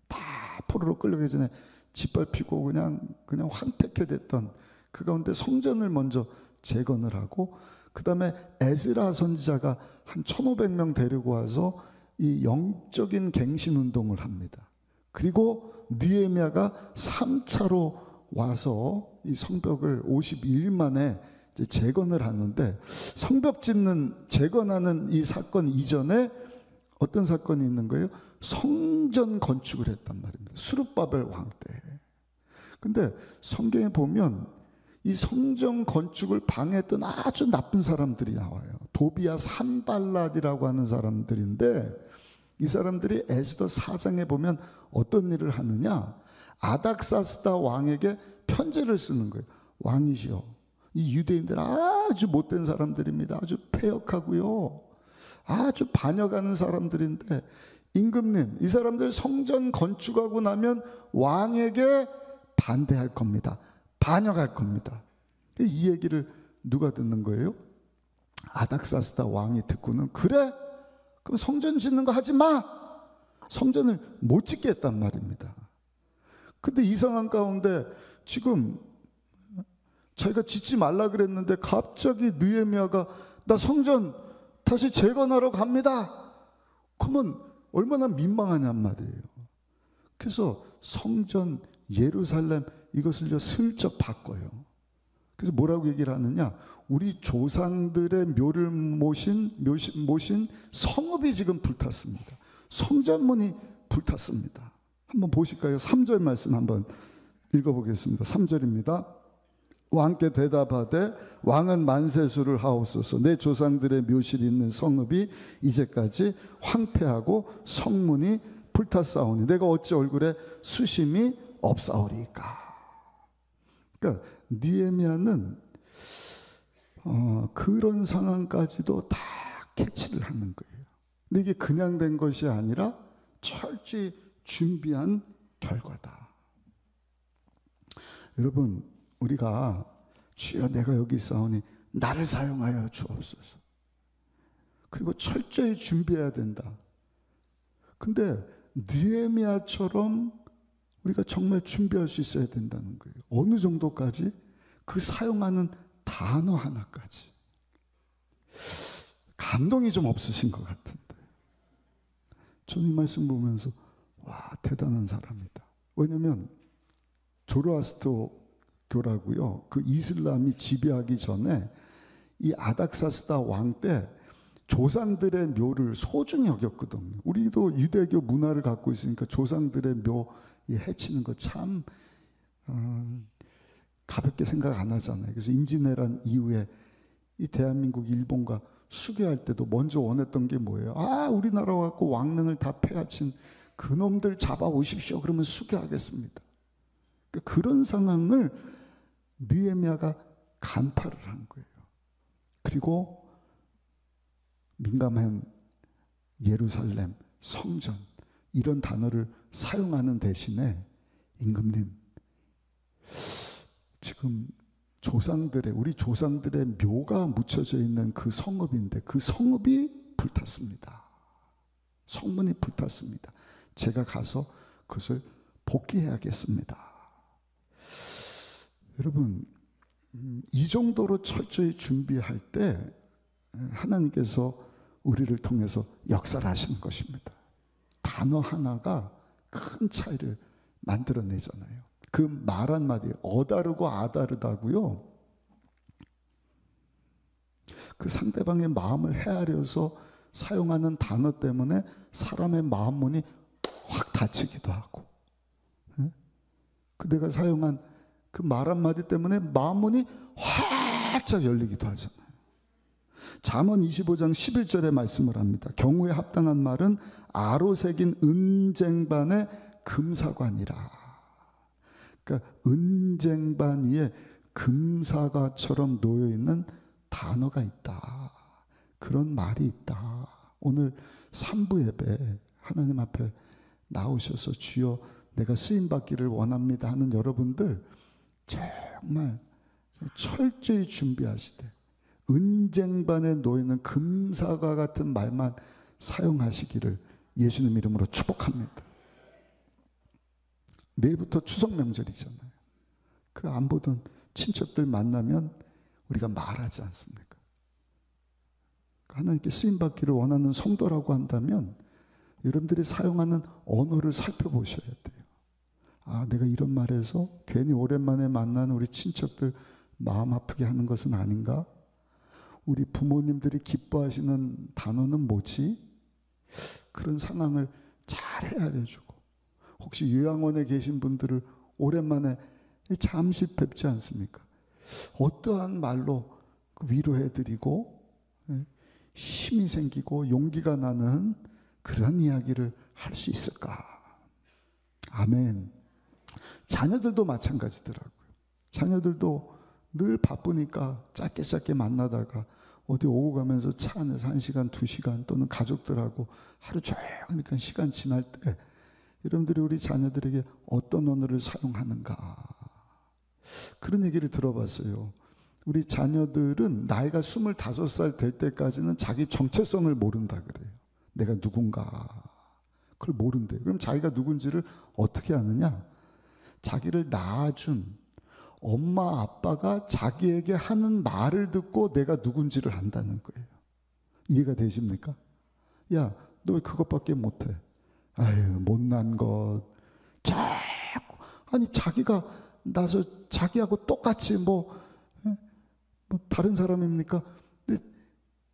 S4: 다 포로로 끌려가기 전에 짓밟히고 그냥 황폐케 됐던 그 가운데 성전을 먼저 재건을 하고, 그 다음에 에스라 선지자가 한 1500명 데리고 와서 이 영적인 갱신운동을 합니다. 그리고 느헤미야가 3차로 와서 이 성벽을 52일 만에 이제 재건을 하는데, 성벽 재건하는 이 사건 이전에 어떤 사건이 있는 거예요? 성전 건축을 했단 말입니다. 수룹바벨 왕 때. 근데 성경에 보면 이 성전 건축을 방해했던 아주 나쁜 사람들이 나와요. 도비아 산발랏이라고 하는 사람들인데, 이 사람들이 에스더 4장에 보면 어떤 일을 하느냐, 아닥사스다 왕에게 편지를 쓰는 거예요. 왕이시여, 이 유대인들 아주 못된 사람들입니다. 아주 패역하고요, 아주 반역하는 사람들인데, 임금님, 이 사람들 성전 건축하고 나면 왕에게 반대할 겁니다. 반역할 겁니다. 이 얘기를 누가 듣는 거예요? 아닥사스다 왕이 듣고는, 그래? 그럼 성전 짓는 거 하지 마! 성전을 못 짓게 했단 말입니다. 근데 이 상황 가운데 지금 자기가 짓지 말라 그랬는데 갑자기 느헤미야가 나 성전 다시 재건하러 갑니다. 그러면 얼마나 민망하냔 말이에요. 그래서 성전, 예루살렘 이것을 슬쩍 바꿔요. 그래서 뭐라고 얘기를 하느냐, 우리 조상들의 묘를 모신 성읍이 지금 불탔습니다. 성전문이 불탔습니다. 한번 보실까요? 3절 말씀 한번 읽어보겠습니다. 3절입니다. 왕께 대답하되 왕은 만세수를 하옵소서. 내 조상들의 묘실이 있는 성읍이 이제까지 황폐하고 성문이 불탔사오니 내가 어찌 얼굴에 수심이 없사오리까. 그러니까 느헤미야는 그런 상황까지도 다 캐치를 하는 거예요. 근데 이게 그냥 된 것이 아니라 철저히 준비한 결과다. 여러분, 우리가 주여 내가 여기 있사오니 나를 사용하여 주옵소서. 그리고 철저히 준비해야 된다. 근데 느헤미야처럼 우리가 정말 준비할 수 있어야 된다는 거예요. 어느 정도까지? 그 사용하는 단어 하나까지. 감동이 좀 없으신 것 같은데, 저는 이 말씀 보면서 와, 대단한 사람이다. 왜냐하면 조로아스터교라고요. 그 이슬람이 지배하기 전에 이 아닥사스다 왕 때 조상들의 묘를 소중히 여겼거든요. 우리도 유대교 문화를 갖고 있으니까 조상들의 묘 해치는 거 참 가볍게 생각 안 하잖아요. 그래서 임진왜란 이후에 이 대한민국 일본과 수교할 때도 먼저 원했던 게 뭐예요? 우리나라 갖고 왕릉을 다 패앗친 그놈들 잡아오십시오. 그러면 수교하겠습니다. 그런 상황을 느헤미야가 간파를 한 거예요. 그리고 민감한 예루살렘, 성전 이런 단어를 사용하는 대신에 임금님, 지금 우리 조상들의 묘가 묻혀져 있는 그 성읍인데 그 성읍이 불탔습니다. 성문이 불탔습니다. 제가 가서 그것을 복귀해야겠습니다. 여러분, 이 정도로 철저히 준비할 때 하나님께서 우리를 통해서 역사를 하시는 것입니다. 단어 하나가 큰 차이를 만들어내잖아요. 그 말 한마디, 어다르고 아다르다고요. 그 상대방의 마음을 헤아려서 사용하는 단어 때문에 사람의 마음문이 확 닫히기도 하고, 그 내가 사용한 그 말 한마디 때문에 마음문이 활짝 열리기도 하잖아요. 잠언 25장 11절에 말씀을 합니다. 경우에 합당한 말은 아로 새긴 은쟁반의 금사관이라. 그러니까 은쟁반 위에 금사과처럼 놓여있는 단어가 있다. 그런 말이 있다. 오늘 3부 예배 하나님 앞에 나오셔서 주여 내가 쓰임받기를 원합니다 하는 여러분들 정말 철저히 준비하시되 은쟁반에 놓이는 금사과 같은 말만 사용하시기를 예수님 이름으로 축복합니다. 내일부터 추석 명절이잖아요. 그 안 보던 친척들 만나면 우리가 말하지 않습니까? 하나님께 쓰임받기를 원하는 성도라고 한다면 여러분들이 사용하는 언어를 살펴보셔야 돼요. 내가 이런 말해서 괜히 오랜만에 만나는 우리 친척들 마음 아프게 하는 것은 아닌가? 우리 부모님들이 기뻐하시는 단어는 뭐지? 그런 상황을 잘 헤아려주고, 혹시 요양원에 계신 분들을 오랜만에 잠시 뵙지 않습니까? 어떠한 말로 위로해드리고 힘이 생기고 용기가 나는 그런 이야기를 할 수 있을까? 아멘. 자녀들도 마찬가지더라고요. 자녀들도 늘 바쁘니까 짧게 만나다가 어디 오고 가면서 차 안에서 1시간, 2시간 또는 가족들하고 하루 종일 그러니까 시간 지날 때 여러분들이 우리 자녀들에게 어떤 언어를 사용하는가, 그런 얘기를 들어봤어요. 우리 자녀들은 나이가 25살 될 때까지는 자기 정체성을 모른다 그래요. 내가 누군가 그걸 모른대요. 그럼 자기가 누군지를 어떻게 아느냐? 자기를 낳아준 엄마 아빠가 자기에게 하는 말을 듣고 내가 누군지를 안다는 거예요. 이해가 되십니까? 야, 너 왜 그것밖에 못해? 아유, 못난 것. 자꾸 아니 자기가 나서 자기하고 똑같이 뭐 다른 사람입니까? 근데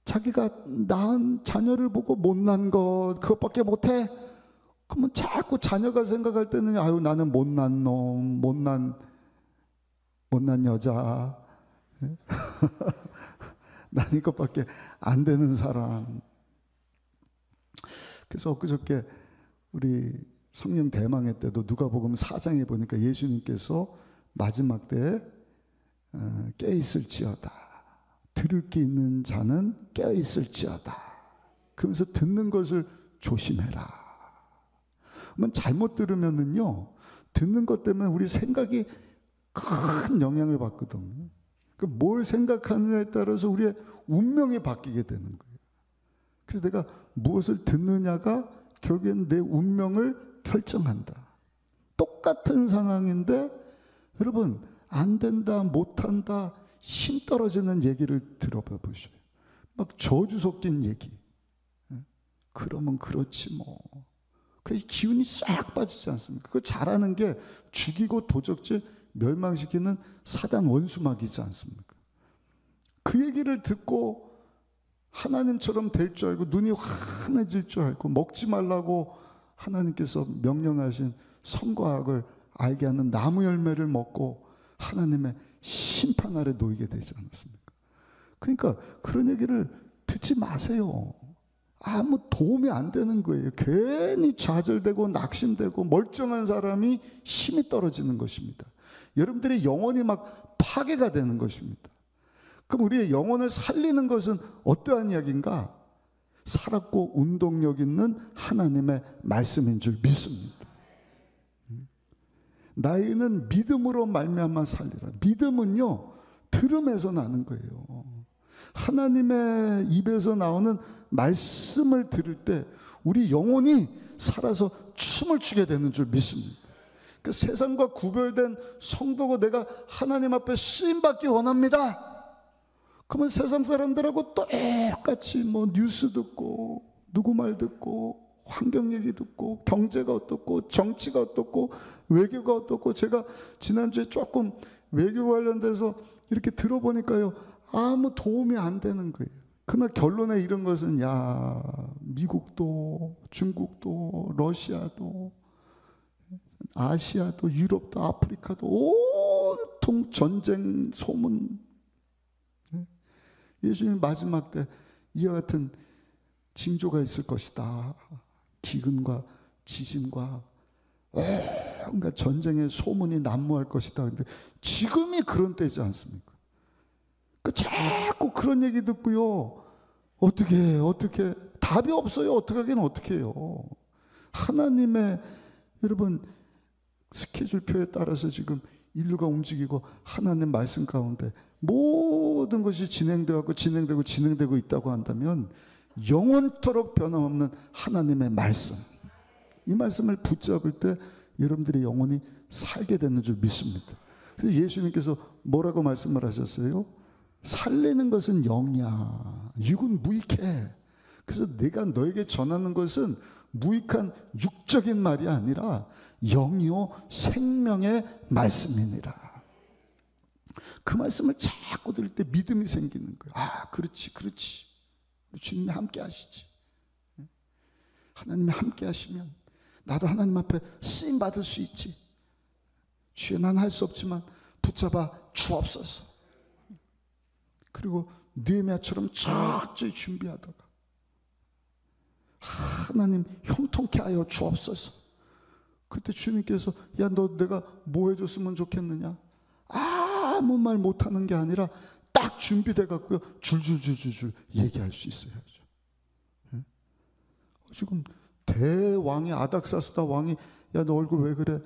S4: 자기가 낳은 자녀를 보고 못난 것 그것밖에 못해? 그러면 자꾸 자녀가 생각할 때는 아유 나는 못난 놈, 못난 여자, 난 이것밖에 안 되는 사람. 그래서 엊그저께 우리 성령 대망회 때도 누가복음 4장에 보니까 예수님께서 마지막 때에 깨어있을지어다, 들을 게 있는 자는 깨어있을지어다, 그러면서 듣는 것을 조심해라. 그러면 잘못 들으면은요, 듣는 것 때문에 우리 생각이 큰 영향을 받거든요. 뭘 생각하느냐에 따라서 우리의 운명이 바뀌게 되는 거예요. 그래서 내가 무엇을 듣느냐가 결국엔 내 운명을 결정한다. 똑같은 상황인데 여러분 안 된다, 못한다, 힘 떨어지는 얘기를 들어봐 보셔요. 막 저주 섞인 얘기. 그러면 그렇지 뭐. 그 기운이 싹 빠지지 않습니까? 그 잘하는 게 죽이고 도적질 멸망시키는 사단 원수막이지 않습니까? 그 얘기를 듣고 하나님처럼 될 줄 알고 눈이 환해질 줄 알고 먹지 말라고 하나님께서 명령하신 선과 악을 알게 하는 나무 열매를 먹고 하나님의 심판 아래 놓이게 되지 않았습니까? 그러니까 그런 얘기를 듣지 마세요. 아무 도움이 안 되는 거예요. 괜히 좌절되고 낙심되고 멀쩡한 사람이 힘이 떨어지는 것입니다. 여러분들의 영혼이 막 파괴가 되는 것입니다. 그럼 우리의 영혼을 살리는 것은 어떠한 이야기인가? 살았고 운동력 있는 하나님의 말씀인 줄 믿습니다. 나이는 믿음으로 말미암아 살리라. 믿음은요, 들음에서 나는 거예요. 하나님의 입에서 나오는 말씀을 들을 때 우리 영혼이 살아서 춤을 추게 되는 줄 믿습니다. 그 세상과 구별된 성도고 내가 하나님 앞에 쓰임받기 원합니다. 그러면 세상 사람들하고 똑같이 뭐 뉴스 듣고 누구 말 듣고 환경 얘기 듣고 경제가 어떻고 정치가 어떻고 외교가 어떻고, 제가 지난주에 조금 외교 관련돼서 이렇게 들어보니까요, 아무 도움이 안 되는 거예요. 그러나 결론에 이른 것은, 야, 미국도 중국도 러시아도 아시아도 유럽도 아프리카도 온통 전쟁 소문. 예수님 마지막 때 이와 같은 징조가 있을 것이다. 기근과 지진과 온갖 전쟁의 소문이 난무할 것이다. 근데 지금이 그런 때지 않습니까? 자꾸 그런 얘기 듣고요. 어떻게 답이 없어요. 어떻게 하긴 어떻게 해요. 하나님의 여러분 스케줄표에 따라서 지금 인류가 움직이고 하나님 말씀 가운데 모든 것이 진행되고 있다고 한다면 영원토록 변함없는 하나님의 말씀, 이 말씀을 붙잡을 때 여러분들의 영혼이 살게 되는 줄 믿습니다. 그래서 예수님께서 뭐라고 말씀을 하셨어요? 살리는 것은 영이야. 육은 무익해. 그래서 내가 너에게 전하는 것은 무익한 육적인 말이 아니라 영이요 생명의 말씀이니라. 그 말씀을 자꾸 들을 때 믿음이 생기는 거예요. 아, 그렇지. 주님이 함께 하시지. 하나님이 함께 하시면 나도 하나님 앞에 쓰임 받을 수 있지. 주여, 난 할 수 없지만 붙잡아 주옵소서. 그리고 느헤미야처럼 철저히 준비하다가 하나님 형통케 하여 주옵소서. 그때 주님께서, 야, 너 내가 뭐 해줬으면 좋겠느냐? 아무 말 못하는 게 아니라 딱 준비돼 갖고요, 줄줄줄줄 얘기할 수 있어야죠. 지금 대왕이 아닥사스다 왕이, 야, 너 얼굴 왜 그래?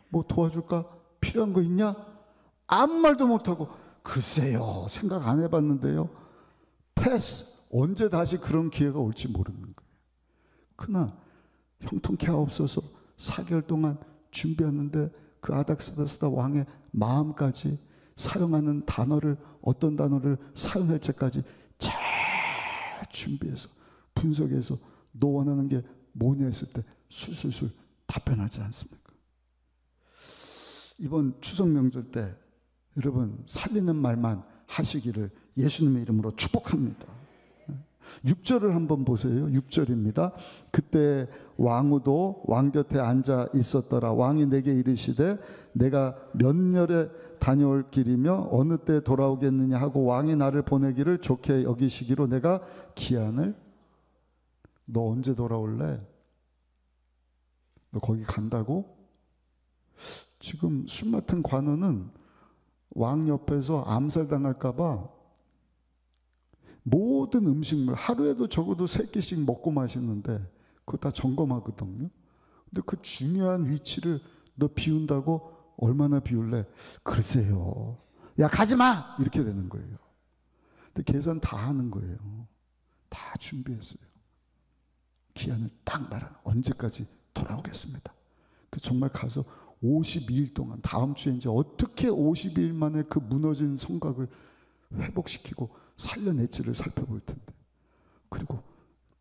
S4: 뭐 도와줄까? 필요한 거 있냐? 아무 말도 못하고, 글쎄요, 생각 안 해봤는데요, 패스. 언제 다시 그런 기회가 올지 모르는 거예요. 그러나 형통케 하옵소서 4개월 동안 준비했는데 그 아닥사스다 왕의 마음까지 사용하는 단어를, 어떤 단어를 사용할 때까지 잘 준비해서 분석해서 너 원하는 게 뭐냐 했을 때 술술술 답변하지 않습니까? 이번 추석 명절 때 여러분 살리는 말만 하시기를 예수님의 이름으로 축복합니다. 6절을 한번 보세요. 6절입니다. 그때 왕후도 왕 곁에 앉아 있었더라. 왕이 내게 이르시되 내가 몇 년에 다녀올 길이며 어느 때 돌아오겠느냐 하고 왕이 나를 보내기를 좋게 여기시기로 내가 기한을. 너 언제 돌아올래? 너 거기 간다고? 지금 술 맡은 관원은 왕 옆에서 암살당할까 봐 모든 음식물 하루에도 적어도 3끼씩 먹고 마시는데 그거 다 점검하거든요. 근데 그 중요한 위치를 너 비운다고? 얼마나 비울래? 글쎄요, 야 가지마! 이렇게 되는 거예요. 근데 계산 다 하는 거예요. 다 준비했어요. 기한을 딱 말하는, 언제까지 돌아오겠습니다. 그 정말 가서 52일 동안, 다음 주에 이제 어떻게 52일 만에 그 무너진 성곽을 회복시키고 살려낼지를 살펴볼 텐데, 그리고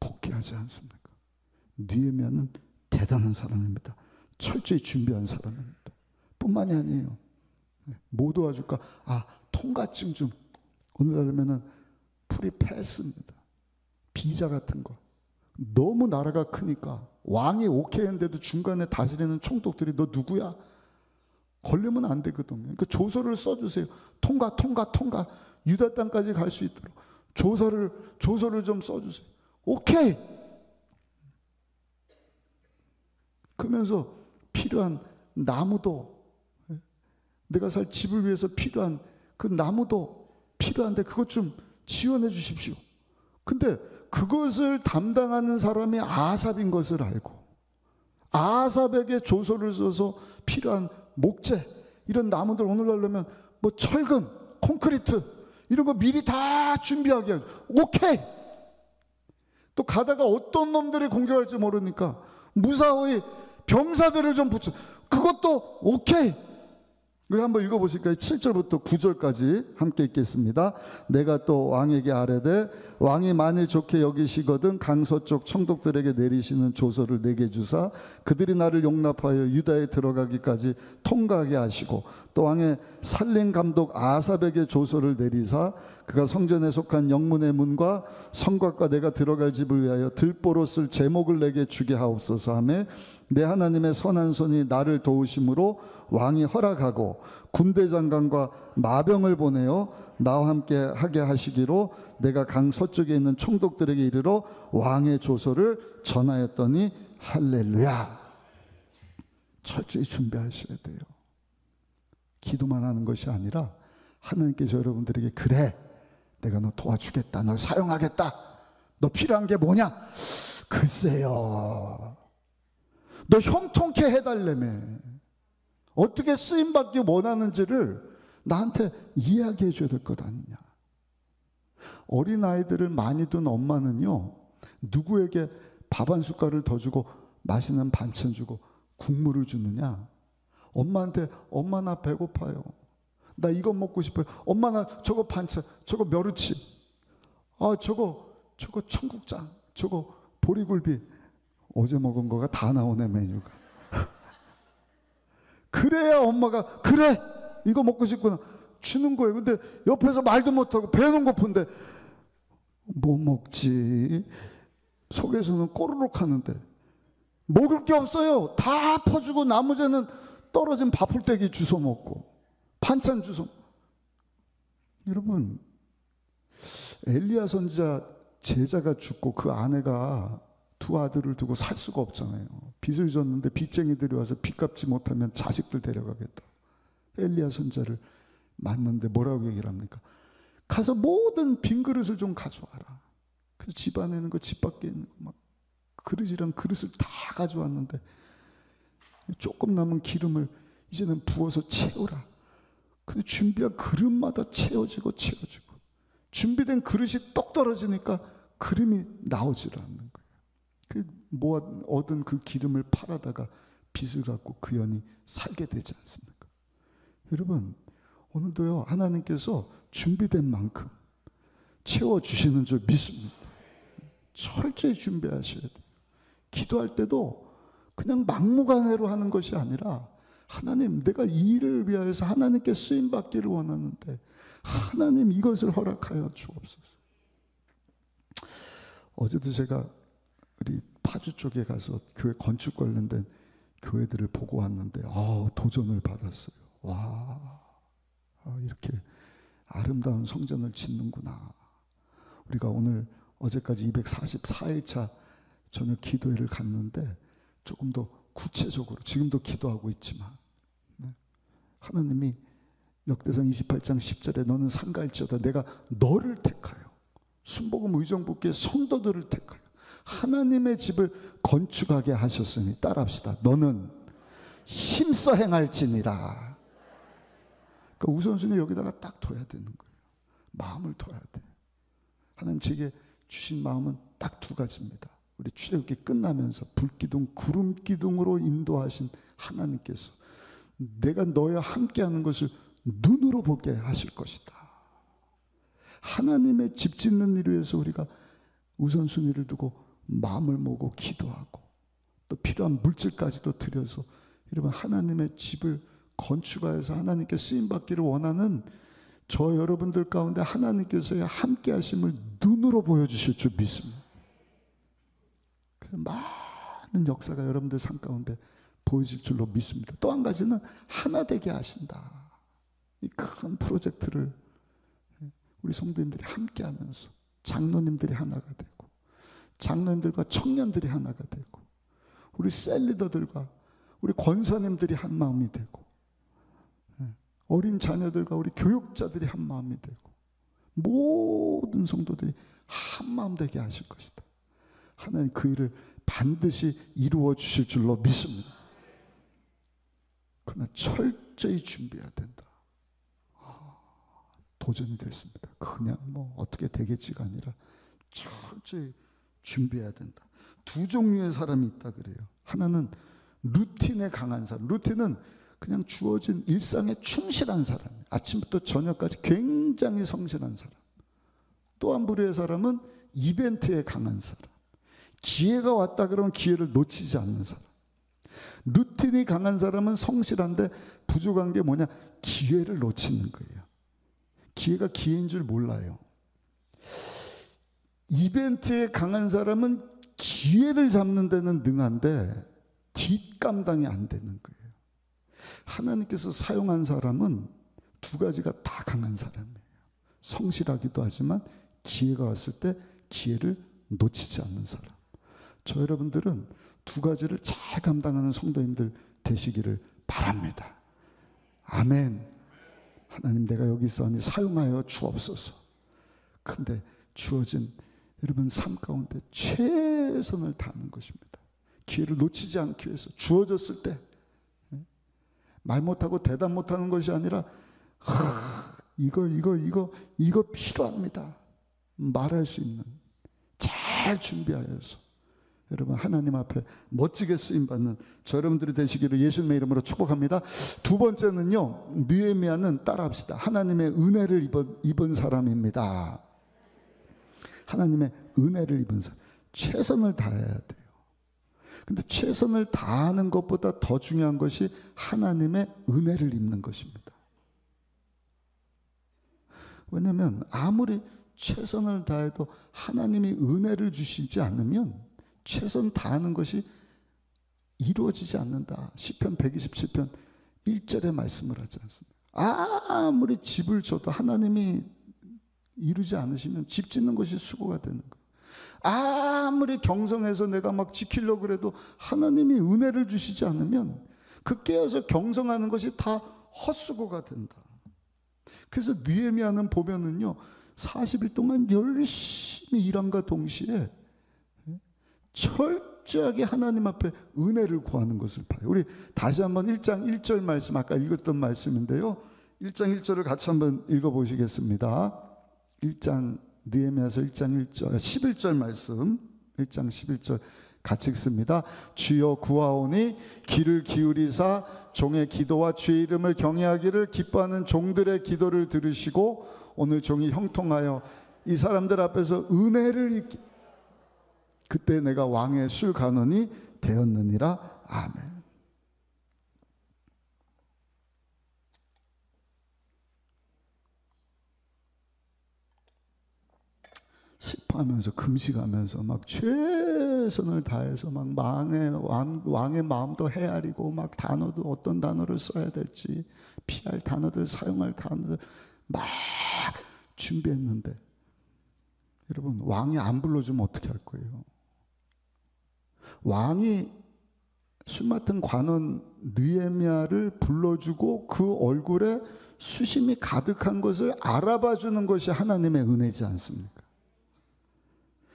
S4: 복귀하지 않습니까? 느헤미야는 대단한 사람입니다. 철저히 준비한 사람입니다. 뿐만이 아니에요. 뭐 도와줄까? 통과증 좀. 오늘 하려면은 프리 패스입니다. 비자 같은 거. 너무 나라가 크니까 왕이 오케이 했는데도 중간에 다스리는 총독들이 너 누구야? 걸리면 안 되거든요. 그러니까 조서를 써주세요. 통과. 유다 땅까지 갈 수 있도록 조서를 좀 써주세요. 오케이. 그러면서 필요한 나무도, 내가 살 집을 위해서 필요한 그 나무도 필요한데 그것 좀 지원해 주십시오. 근데 그것을 담당하는 사람이 아삽인 것을 알고 아삽에게 조서를 써서 필요한 목재, 이런 나무들 오늘 하려면 뭐 철근, 콘크리트 이런 거 미리 다 준비하게 하죠. 오케이. 또 가다가 어떤 놈들이 공격할지 모르니까 무사히 병사들을 좀 붙여. 그것도 오케이. 우리 한번 읽어보실까요? 7절부터 9절까지 함께 읽겠습니다. 내가 또 왕에게 아뢰되 왕이 만일 좋게 여기시거든 강서쪽 총독들에게 내리시는 조서를 내게 주사 그들이 나를 용납하여 유다에 들어가기까지 통과하게 하시고 또 왕의 살림 감독 아삽에게 조서를 내리사 그가 성전에 속한 영문의 문과 성곽과 내가 들어갈 집을 위하여 들보로 쓸 제목을 내게 주게 하옵소서 하며 내 하나님의 선한 손이 나를 도우심으로 왕이 허락하고 군대 장관과 마병을 보내어 나와 함께 하게 하시기로 내가 강 서쪽에 있는 총독들에게 이르러 왕의 조서를 전하였더니 할렐루야. 철저히 준비하셔야 돼요. 기도만 하는 것이 아니라 하나님께서 여러분들에게 그래 내가 너 도와주겠다, 널 사용하겠다, 너 필요한 게 뭐냐? 글쎄요, 너 형통케 해달라며 어떻게 쓰임받기 원하는지를 나한테 이야기해 줘야 될 것 아니냐. 어린아이들을 많이 둔 엄마는요, 누구에게 밥 한 숟갈을 더 주고 맛있는 반찬 주고 국물을 주느냐? 엄마한테 엄마 나 배고파요, 나 이거 먹고 싶어요, 엄마 나 저거 반찬, 저거 멸우치, 저거 청국장, 저거 보리굴비, 어제 먹은 거가 다 나오네 메뉴가. 그래야 엄마가 그래 이거 먹고 싶구나 주는 거예요. 근데 옆에서 말도 못하고 배는 고픈데 뭐 먹지? 속에서는 꼬르륵 하는데 먹을 게 없어요. 다 퍼주고 나머지는 떨어진 밥풀떼기 주워 먹고 반찬 주워. 여러분, 엘리야 선지자 제자가 죽고 그 아내가 두 아들을 두고 살 수가 없잖아요. 빚을 졌는데 빚쟁이들이 와서 빚 갚지 못하면 자식들 데려가겠다. 엘리야 선지자를 만났는데 뭐라고 얘기를 합니까? 가서 모든 빈 그릇을 좀 가져와라. 그래서 집 안에 있는 거, 집 밖에 있는 거 막 그릇이랑 그릇을 다 가져왔는데 조금 남은 기름을 이제는 부어서 채우라. 근데 준비한 그릇마다 채워지고 준비된 그릇이 똑 떨어지니까 그림이 나오질 않는 거예요. 얻은 그 기름을 팔아다가 빚을 갚고 그 연이 살게 되지 않습니까? 여러분, 오늘도요 하나님께서 준비된 만큼 채워주시는 줄 믿습니다. 철저히 준비하셔야 돼요. 기도할 때도 그냥 막무가내로 하는 것이 아니라 하나님, 내가 이 일을 위하여서 하나님께 쓰임받기를 원하는데 하나님 이것을 허락하여 주옵소서. 어제도 제가 우리 파주 쪽에 가서 교회 건축 관련된 교회들을 보고 왔는데 도전을 받았어요. 와, 이렇게 아름다운 성전을 짓는구나. 우리가 어제까지 244일차 저녁 기도회를 갔는데 조금 더 구체적으로 지금도 기도하고 있지만 하나님이 역대상 28장 10절에 너는 상가일지어다 내가 너를 택하여 순복음 의정부교회 성도들을 택하여 하나님의 집을 건축하게 하셨으니 따라합시다. 너는 힘써 행할지니라. 그러니까 우선순위 여기다가 딱 둬야 되는 거예요. 마음을 둬야 돼. 하나님 제게 주신 마음은 딱 두 가지입니다. 우리 출애굽기 끝나면서 불기둥, 구름기둥으로 인도하신 하나님께서 내가 너와 함께하는 것을 눈으로 보게 하실 것이다. 하나님의 집 짓는 일을 위해서 우리가 우선순위를 두고 마음을 모으고 기도하고 또 필요한 물질까지도 들여서 여러분 하나님의 집을 건축하여서 하나님께 쓰임받기를 원하는 저 여러분들 가운데 하나님께서의 함께 하심을 눈으로 보여주실 줄 믿습니다. 그래서 많은 역사가 여러분들 삶 가운데 보여질 줄로 믿습니다. 또 한 가지는 하나 되게 하신다. 이 큰 프로젝트를 우리 성도님들이 함께 하면서 장로님들이 하나가 되고 장로님들과 청년들이 하나가 되고 우리 셀리더들과 우리 권사님들이 한 마음이 되고 어린 자녀들과 우리 교육자들이 한 마음이 되고 모든 성도들이 한 마음 되게 하실 것이다. 하나님 그 일을 반드시 이루어 주실 줄로 믿습니다. 그러나 철저히 준비해야 된다. 도전이 됐습니다. 그냥 뭐 어떻게 되겠지가 아니라 철저히 준비해야 된다. 두 종류의 사람이 있다 그래요. 하나는 루틴에 강한 사람. 루틴은 그냥 주어진 일상에 충실한 사람. 아침부터 저녁까지 굉장히 성실한 사람. 또 한 부류의 사람은 이벤트에 강한 사람. 기회가 왔다 그러면 기회를 놓치지 않는 사람. 루틴이 강한 사람은 성실한데 부족한 게 뭐냐? 기회를 놓치는 거예요. 기회가 기회인 줄 몰라요. 이벤트에 강한 사람은 기회를 잡는 데는 능한데 뒷감당이 안 되는 거예요. 하나님께서 사용한 사람은 두 가지가 다 강한 사람이에요. 성실하기도 하지만 기회가 왔을 때 기회를 놓치지 않는 사람. 저 여러분들은 두 가지를 잘 감당하는 성도님들 되시기를 바랍니다. 아멘. 하나님 내가 여기 있으니 사용하여 주옵소서. 근데 주어진 여러분 삶 가운데 최선을 다하는 것입니다. 기회를 놓치지 않기 위해서 주어졌을 때 말 못하고 대답 못하는 것이 아니라 이거 필요합니다. 말할 수 있는 잘 준비하여서 여러분 하나님 앞에 멋지게 쓰임받는 저 여러분들이 되시기를 예수님의 이름으로 축복합니다. 두 번째는요, 느헤미야는 따라합시다. 하나님의 은혜를 입은 사람입니다. 하나님의 은혜를 입은 사람. 최선을 다해야 돼요. 근데 최선을 다하는 것보다 더 중요한 것이 하나님의 은혜를 입는 것입니다. 왜냐하면 아무리 최선을 다해도 하나님이 은혜를 주시지 않으면 최선 다하는 것이 이루어지지 않는다. 시편 127편 1절에 말씀을 하지 않습니까? 아무리 집을 줘도 하나님이 이루지 않으시면 집 짓는 것이 수고가 되는 거예요. 아무리 경성해서 내가 막 지키려고 그래도 하나님이 은혜를 주시지 않으면 그 깨어서 경성하는 것이 다 헛수고가 된다. 그래서 느헤미야는 보면은요 40일 동안 열심히 일함과 동시에 철저하게 하나님 앞에 은혜를 구하는 것을 봐요. 우리 다시 한번 1장 1절 말씀, 아까 읽었던 말씀인데요. 1장 1절을 같이 한번 읽어보시겠습니다. 1장 느헤미야서 1장 1절 11절 말씀, 1장 11절 같이 읽습니다. 주여 구하오니 귀를 기울이사 종의 기도와 주의 이름을 경외하기를 기뻐하는 종들의 기도를 들으시고 오늘 종이 형통하여 이 사람들 앞에서 은혜를 입기. 그때 내가 왕의 술 간원이 되었느니라. 아멘. 슬퍼하면서 금식하면서 막 최선을 다해서 막 왕의 마음도 헤아리고 막 단어도 어떤 단어를 써야 될지 피할 단어들 사용할 단어들 막 준비했는데 여러분 왕이 안 불러주면 어떻게 할 거예요? 왕이 술 맡은 관원 느헤미야를 불러주고 그 얼굴에 수심이 가득한 것을 알아봐주는 것이 하나님의 은혜지 않습니까?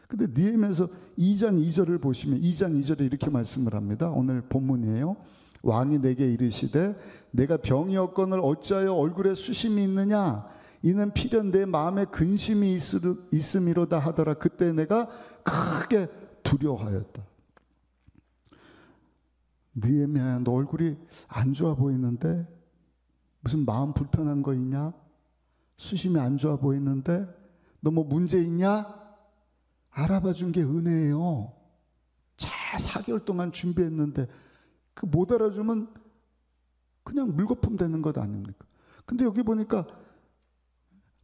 S4: 근데 느헤미야서 2장 2절을 보시면 2장 2절에 이렇게 말씀을 합니다. 오늘 본문이에요. 왕이 내게 이르시되 내가 병이었거늘 어찌하여 얼굴에 수심이 있느냐 이는 필연 내 마음에 근심이 있음이로다 하더라. 그때 내가 크게 두려워하였다. 느헤미야야 너 얼굴이 안 좋아 보이는데 무슨 마음 불편한 거 있냐? 수심이 안 좋아 보이는데 너 뭐 문제 있냐? 알아봐 준 게 은혜예요. 잘 다 4개월 동안 준비했는데 그 못 알아주면 그냥 물거품 되는 것 아닙니까? 근데 여기 보니까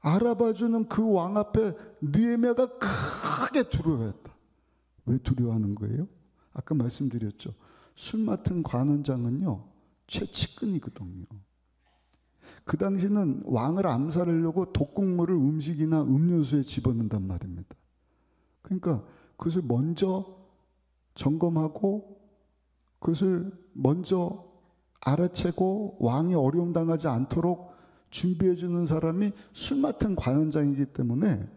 S4: 알아봐주는 그 왕 앞에 느헤미야가 크게 두려워했다. 왜 두려워하는 거예요? 아까 말씀드렸죠. 술 맡은 관원장은요, 최측근이거든요. 그 당시는 왕을 암살하려고 독극물을 음식이나 음료수에 집어넣는단 말입니다. 그러니까 그것을 먼저 점검하고 그것을 먼저 알아채고 왕이 어려움 당하지 않도록 준비해 주는 사람이 술 맡은 관원장이기 때문에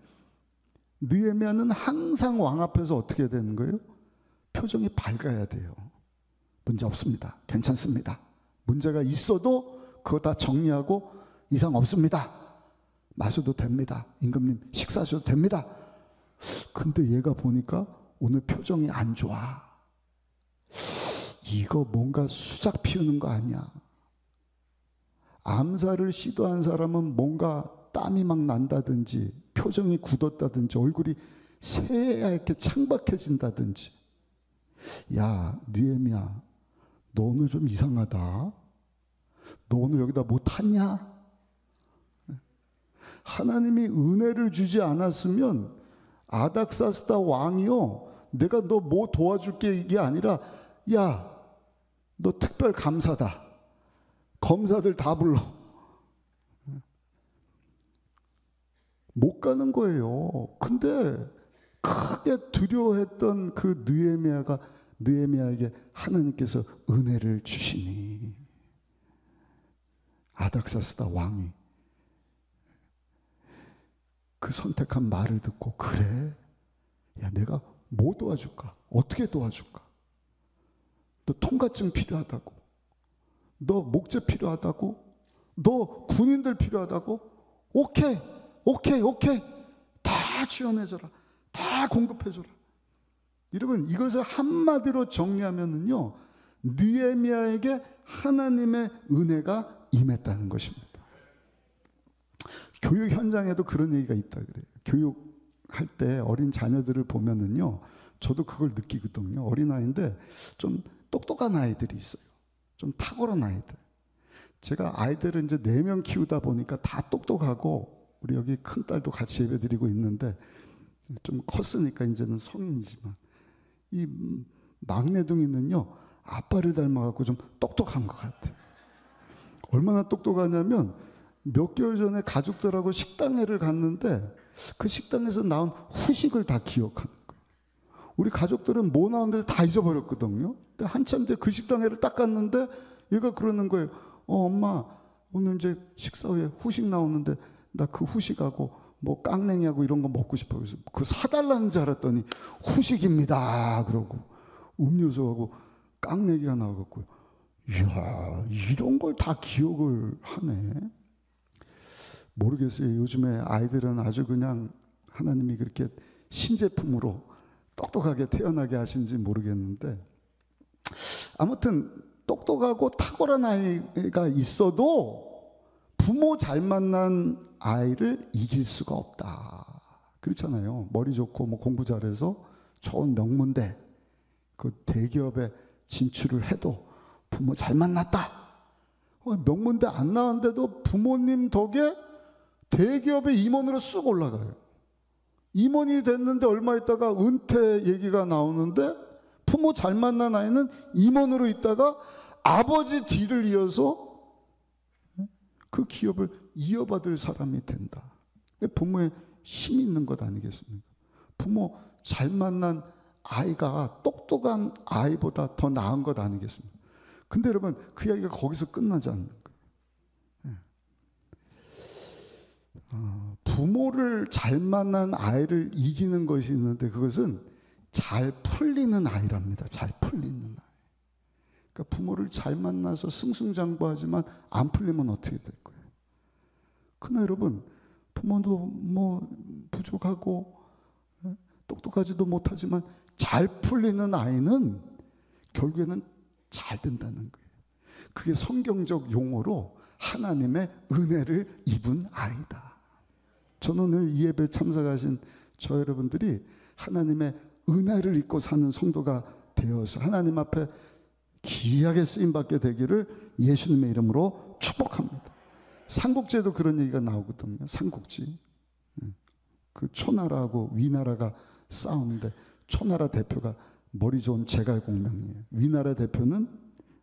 S4: 느헤미야는 항상 왕 앞에서 어떻게 되는 거예요? 표정이 밝아야 돼요. 문제 없습니다. 괜찮습니다. 문제가 있어도 그거 다 정리하고 이상 없습니다. 마셔도 됩니다. 임금님 식사하셔도 됩니다. 근데 얘가 보니까 오늘 표정이 안 좋아. 이거 뭔가 수작 피우는 거 아니야. 암살을 시도한 사람은 뭔가 땀이 막 난다든지 표정이 굳었다든지 얼굴이 새하얗게 창박해진다든지, 야 느헤미야 너 오늘 좀 이상하다. 너 오늘 여기다 못 탔냐? 하나님이 은혜를 주지 않았으면 아닥사스다 왕이요, 내가 너 뭐 도와줄게 이게 아니라, 야 너 특별 감사다. 검사들 다 불러. 못 가는 거예요. 근데 크게 두려워했던 그 느헤미야에게 하나님께서 은혜를 주시니 아닥사스다 왕이 그 선택한 말을 듣고, 그래, 야 내가 뭐 도와줄까? 어떻게 도와줄까? 너 통과증 필요하다고? 너 목재 필요하다고? 너 군인들 필요하다고? 오케이 다 지원해줘라. 다 공급해줘라. 여러분 이것을 한마디로 정리하면은요, 느헤미야에게 하나님의 은혜가 임했다는 것입니다. 교육 현장에도 그런 얘기가 있다 그래요. 교육할 때 어린 자녀들을 보면은요, 저도 그걸 느끼거든요. 어린아이인데 좀 똑똑한 아이들이 있어요. 좀 탁월한 아이들. 제가 아이들을 이제 4명 키우다 보니까 다 똑똑하고, 우리 여기 큰 딸도 같이 예배드리고 있는데 좀 컸으니까 이제는 성인이지만, 이 막내둥이는요 아빠를 닮아갖고 좀 똑똑한 것 같아요. 얼마나 똑똑하냐면 몇 개월 전에 가족들하고 식당회를 갔는데 그 식당에서 나온 후식을 다 기억하는 거예요. 우리 가족들은 뭐 나왔는데 다 잊어버렸거든요. 근데 한참 뒤에 그 식당회를 딱 갔는데 얘가 그러는 거예요. 엄마 오늘 이제 식사 후에 후식 나오는데 나 그 후식하고 뭐 깡냉이하고 이런 거 먹고 싶어. 그래서 그거 사달라는 줄 알았더니 후식입니다 그러고 음료수하고 깡냉이가 나와갖고, 이야 이런 걸 다 기억을 하네. 모르겠어요. 요즘에 아이들은 아주 그냥 하나님이 그렇게 신제품으로 똑똑하게 태어나게 하신지 모르겠는데, 아무튼 똑똑하고 탁월한 아이가 있어도 부모 잘 만난 아이를 이길 수가 없다. 그렇잖아요. 머리 좋고 뭐 공부 잘해서 좋은 명문대 그 대기업에 진출을 해도 부모 잘 만났다. 명문대 안 나왔는데도 부모님 덕에 대기업의 임원으로 쑥 올라가요. 임원이 됐는데 얼마 있다가 은퇴 얘기가 나오는데, 부모 잘 만난 아이는 임원으로 있다가 아버지 뒤를 이어서 그 기업을 이어받을 사람이 된다. 부모의 힘이 있는 것 아니겠습니까? 부모 잘 만난 아이가 똑똑한 아이보다 더 나은 것 아니겠습니까? 근데 여러분 그 이야기가 거기서 끝나지 않는 거예요. 부모를 잘 만난 아이를 이기는 것이 있는데 그것은 잘 풀리는 아이랍니다. 잘 풀리는 아이. 그러니까 부모를 잘 만나서 승승장구하지만 안 풀리면 어떻게 될 거예요? 그러나 여러분 부모도 뭐 부족하고 똑똑하지도 못하지만 잘 풀리는 아이는 결국에는 잘 된다는 거예요. 그게 성경적 용어로 하나님의 은혜를 입은 아이다. 저는 오늘 이 예배 참석하신 저 여러분들이 하나님의 은혜를 입고 사는 성도가 되어서 하나님 앞에 귀하게 쓰임받게 되기를 예수님의 이름으로 축복합니다. 삼국지에도 그런 얘기가 나오거든요. 삼국지. 그 초나라하고 위나라가 싸우는데 초나라 대표가 머리 좋은 제갈공명이에요. 위나라 대표는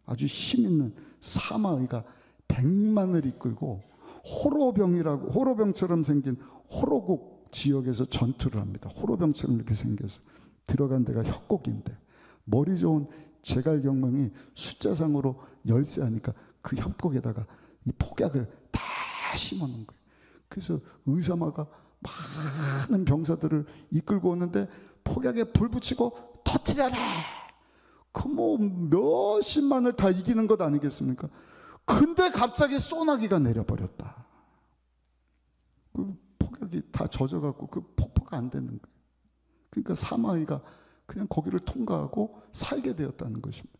S4: 아주 힘있는 사마의가 100만을 이끌고 호로병이라고, 호로병처럼 생긴 호로국 지역에서 전투를 합니다. 호로병처럼 이렇게 생겨서 들어간 데가 협곡인데 머리 좋은 제갈경명이 숫자상으로 열세하니까 그 협곡에다가 이 폭약을 다 심어놓은 거예요. 그래서 의사마가 많은 병사들을 이끌고 오는데 폭약에 불 붙이고 터뜨려라. 그 뭐 몇십만을 다 이기는 것 아니겠습니까? 근데 갑자기 소나기가 내려버렸다. 그 폭약이 다 젖어갖고 그 폭포가 안 되는 거예요. 그러니까 사마이가 그냥 거기를 통과하고 살게 되었다는 것입니다.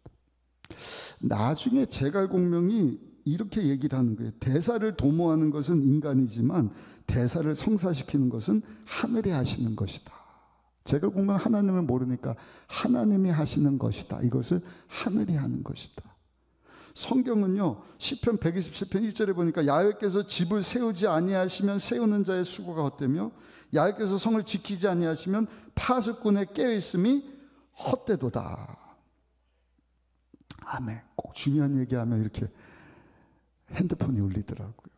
S4: 나중에 제갈공명이 이렇게 얘기를 하는 거예요. 대사를 도모하는 것은 인간이지만 대사를 성사시키는 것은 하늘이 하시는 것이다. 제갈공명 하나님을 모르니까 하나님이 하시는 것이다. 이것을 하늘이 하는 것이다. 성경은요, 시편 127편 1절에 보니까 야훼께서 집을 세우지 아니하시면 세우는 자의 수고가 헛되며 야훼께서 성을 지키지 아니하시면 파수꾼의 깨어있음이 헛되도다. 아멘. 꼭 중요한 얘기하면 이렇게 핸드폰이 울리더라고요.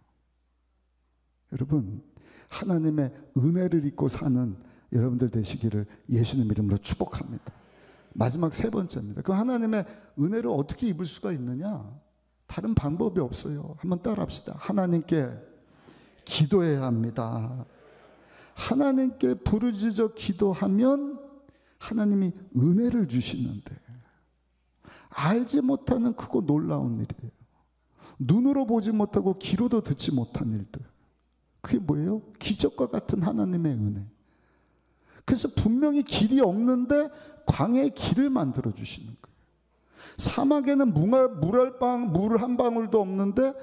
S4: 여러분, 하나님의 은혜를 입고 사는 여러분들 되시기를 예수님 이름으로 축복합니다. 마지막 세 번째입니다. 그 하나님의 은혜를 어떻게 입을 수가 있느냐? 다른 방법이 없어요. 한번 따라합시다. 하나님께 기도해야 합니다. 하나님께 부르짖어 기도하면 하나님이 은혜를 주시는데 알지 못하는 크고 놀라운 일이에요. 눈으로 보지 못하고 귀로도 듣지 못한 일들. 그게 뭐예요? 기적과 같은 하나님의 은혜. 그래서 분명히 길이 없는데 광야에 길을 만들어 주시는 거예요. 사막에는 물 한 방울도 없는데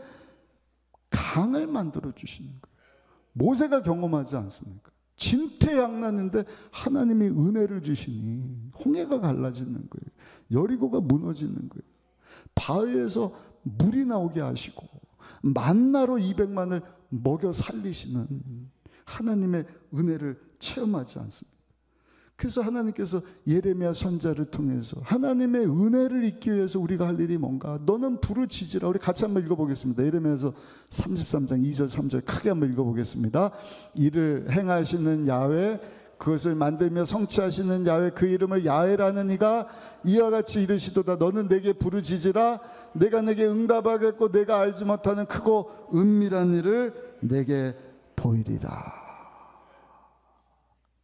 S4: 강을 만들어 주시는 거예요. 모세가 경험하지 않습니까? 진퇴양난인데 하나님이 은혜를 주시니 홍해가 갈라지는 거예요. 여리고가 무너지는 거예요. 바위에서 물이 나오게 하시고 만나로 200만을 먹여 살리시는 하나님의 은혜를 체험하지 않습니다. 그래서 하나님께서 예레미야 선지자를 통해서 하나님의 은혜를 잊기 위해서 우리가 할 일이 뭔가? 너는 부르짖으라. 우리 같이 한번 읽어보겠습니다. 예레미야서 33장 2절 3절 크게 한번 읽어보겠습니다. 이를 행하시는 야훼, 그것을 만들며 성취하시는 야훼, 그 이름을 야훼라는 이가 이와 같이 이르시도다. 너는 내게 부르짖으라. 내가 내게 응답하겠고 내가 알지 못하는 크고 은밀한 일을 내게 보이리라.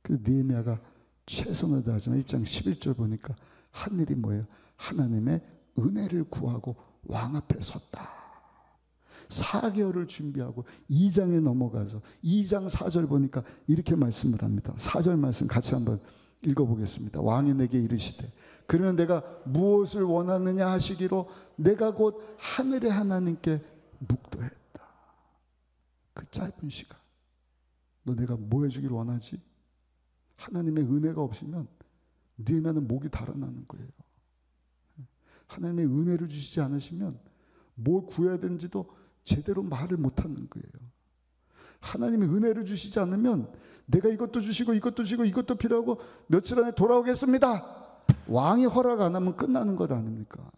S4: 그 느헤미야가 최선을 다하지만 1장 11절 보니까 한 일이 뭐예요? 하나님의 은혜를 구하고 왕 앞에 섰다. 4개월을 준비하고 2장에 넘어가서 2장 4절 보니까 이렇게 말씀을 합니다. 4절 말씀 같이 한번 읽어보겠습니다. 왕이 내게 이르시되 그러면 내가 무엇을 원하느냐 하시기로 내가 곧 하늘의 하나님께 묵도했다. 그 짧은 시간 너 내가 뭐 해주길 원하지? 하나님의 은혜가 없으면 느헤미야는 목이 달아나는 거예요. 하나님의 은혜를 주시지 않으시면 뭘 구해야 되는지도 제대로 말을 못하는 거예요. 하나님의 은혜를 주시지 않으면 내가 이것도 주시고 이것도 주시고 이것도 필요하고 며칠 안에 돌아오겠습니다. 왕이 허락 안 하면 끝나는 것 아닙니까?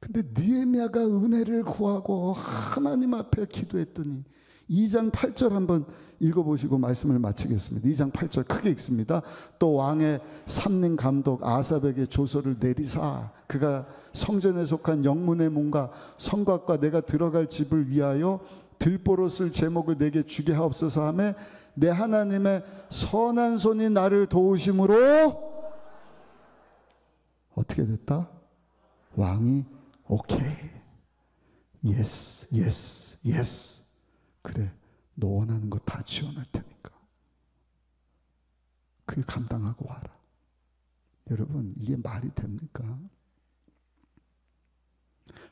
S4: 근데 느헤미야가 은혜를 구하고 하나님 앞에 기도했더니 2장 8절 한번 읽어보시고 말씀을 마치겠습니다. 2장 8절 크게 읽습니다. 또 왕의 삼림 감독 아삽에게 조서를 내리사 그가 성전에 속한 영문의 문과 성곽과 내가 들어갈 집을 위하여 들보로 쓸 제목을 내게 주게 하옵소서 하며 내 하나님의 선한 손이 나를 도우심으로 어떻게 됐다? 왕이 오케이 예스 예스 예스 그래 너 원하는 거 다 지원할 테니까 그걸 감당하고 와라. 여러분 이게 말이 됩니까?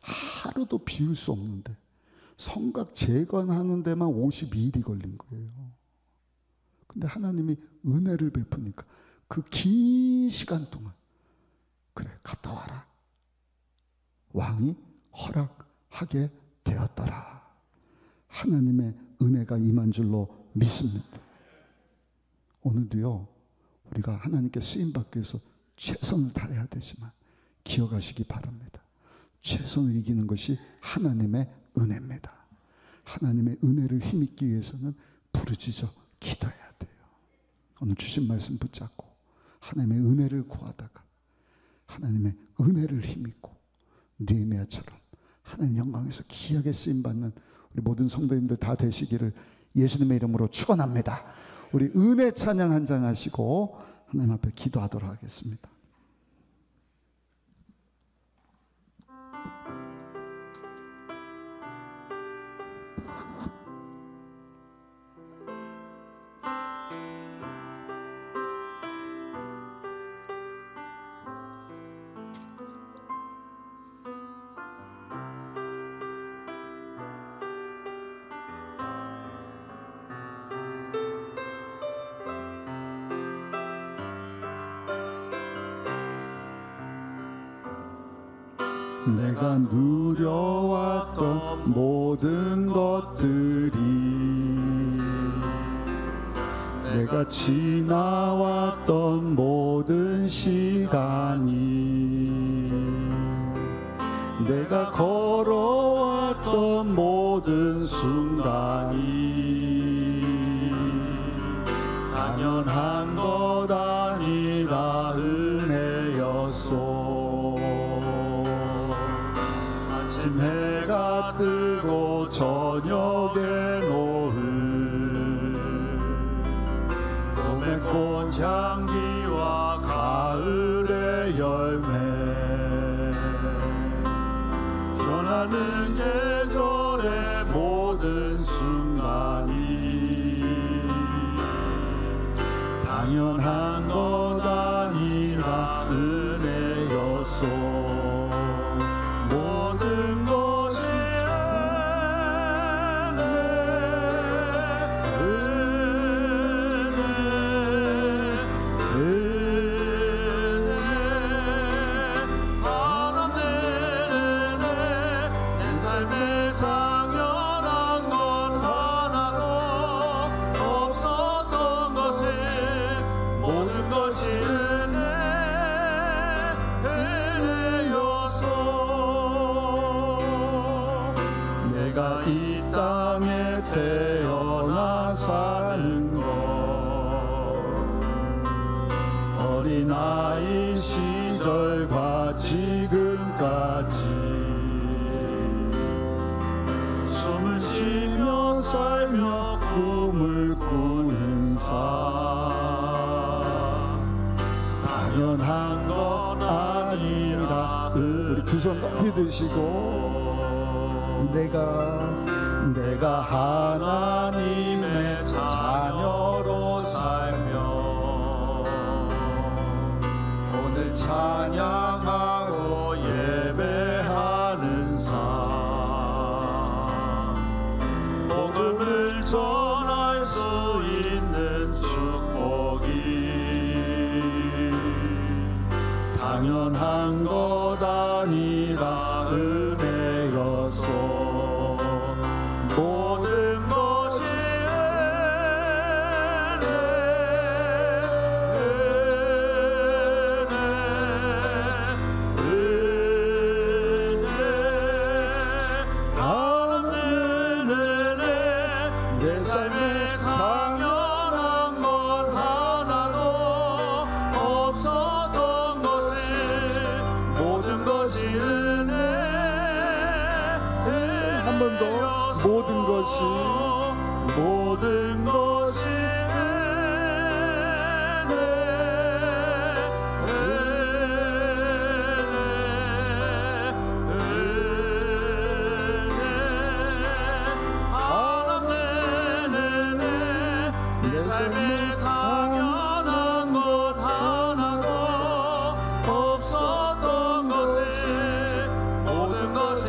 S4: 하루도 비울 수 없는데 성곽 재건하는 데만 52일이 걸린 거예요. 근데 하나님이 은혜를 베푸니까 그 긴 시간 동안 그래, 갔다 와라. 왕이 허락하게 되었더라. 하나님의 은혜가 임한 줄로 믿습니다. 오늘도요, 우리가 하나님께 쓰임받기 위해서 최선을 다해야 되지만 기억하시기 바랍니다. 최선을 이기는 것이 하나님의 은혜입니다. 하나님의 은혜를 힘입기 위해서는 부르짖어 기도해야 돼요. 오늘 주신 말씀 붙잡고 하나님의 은혜를 구하다가 하나님의 은혜를 힘입고 느헤미야처럼 하나님 영광에서 귀하게 쓰임받는 우리 모든 성도님들 다 되시기를 예수님의 이름으로 축원합니다. 우리 은혜 찬양 한 장 하시고 하나님 앞에 기도하도록 하겠습니다. 내가 누려왔던 모든 것들이, 내가 지나왔던 모든 시간이, 내가 걸어왔던 모든 순간이 당연한 것 아니라 은혜였소. 아침 해가 뜨고 저녁에 노을, 봄의 꽃향기와 가을의 열매, 변하는 계절의 모든 순간이 당연한 것 아니라 은혜였소. 모든 것이 내 삶에 당연한 건 하나도 없었던 것이, 모든 것이 내가 이 땅에 태어나 사는 것, 어린아이 시절과 지금까지 숨을 쉬며 살며 꿈을 꾸는 삶, 당연한 건 아니라. 우리 두 손 높이 드시고 내가 하나님의 자녀로 살며 오늘 찬양하고 예배하는 삶, 복음을 전할 수 있는 축복이 당연한 것 아니라 은혜였소. 모든 것이 내 삶에 당연한 건 하나도 없었던 것이, 모든 것이 은혜. 한 번 더. 모든 것이 내 삶에 당연한 것 하나도 없었던 것이, 모든 것이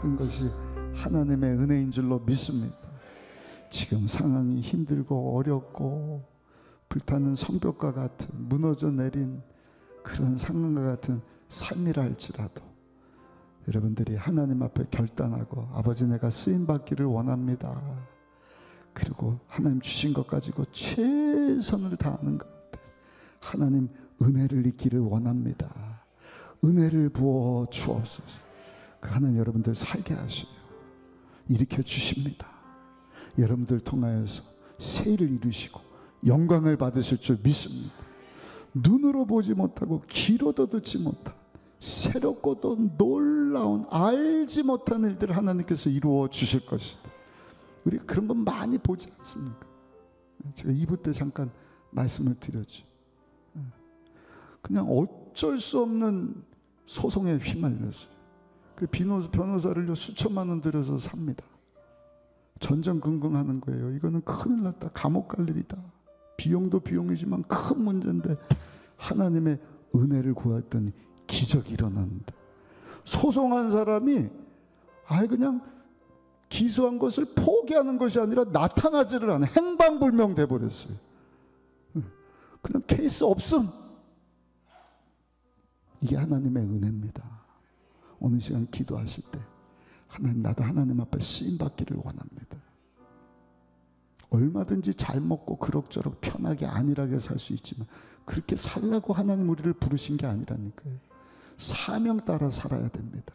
S4: 모든 것이 하나님의 은혜인 줄로 믿습니다. 지금 상황이 힘들고 어렵고 불타는 성벽과 같은, 무너져 내린 그런 상황과 같은 삶이라 할지라도 여러분들이 하나님 앞에 결단하고 아버지 내가 쓰임받기를 원합니다. 그리고 하나님 주신 것 가지고 최선을 다하는 가운데 하나님 은혜를 잊기를 원합니다. 은혜를 부어 주옵소서. 그 하나님 여러분들 살게 하시며 일으켜 주십니다. 여러분들 통하여서 새 일을 이루시고 영광을 받으실 줄 믿습니다. 눈으로 보지 못하고 귀로도 듣지 못한 새롭고도 놀라운 알지 못한 일들을 하나님께서 이루어 주실 것이다. 우리가 그런 건 많이 보지 않습니까? 제가 2부 때 잠깐 말씀을 드렸죠. 그냥 어쩔 수 없는 소송에 휘말렸어요. 그 변호사를요 수천만 원 들여서 삽니다. 전전긍긍하는 거예요. 이거는 큰일 났다. 감옥 갈 일이다. 비용도 비용이지만 큰 문제인데 하나님의 은혜를 구했더니 기적이 일어났는데 소송한 사람이 아예 그냥 기소한 것을 포기하는 것이 아니라 나타나지를 않아. 행방불명 돼버렸어요. 그냥 케이스 없음. 이게 하나님의 은혜입니다. 어느 시간 기도하실 때 하나님 나도 하나님 앞에 쓰임받기를 원합니다. 얼마든지 잘 먹고 그럭저럭 편하게 안일하게 살 수 있지만 그렇게 살라고 하나님 우리를 부르신 게 아니라니까요. 사명 따라 살아야 됩니다.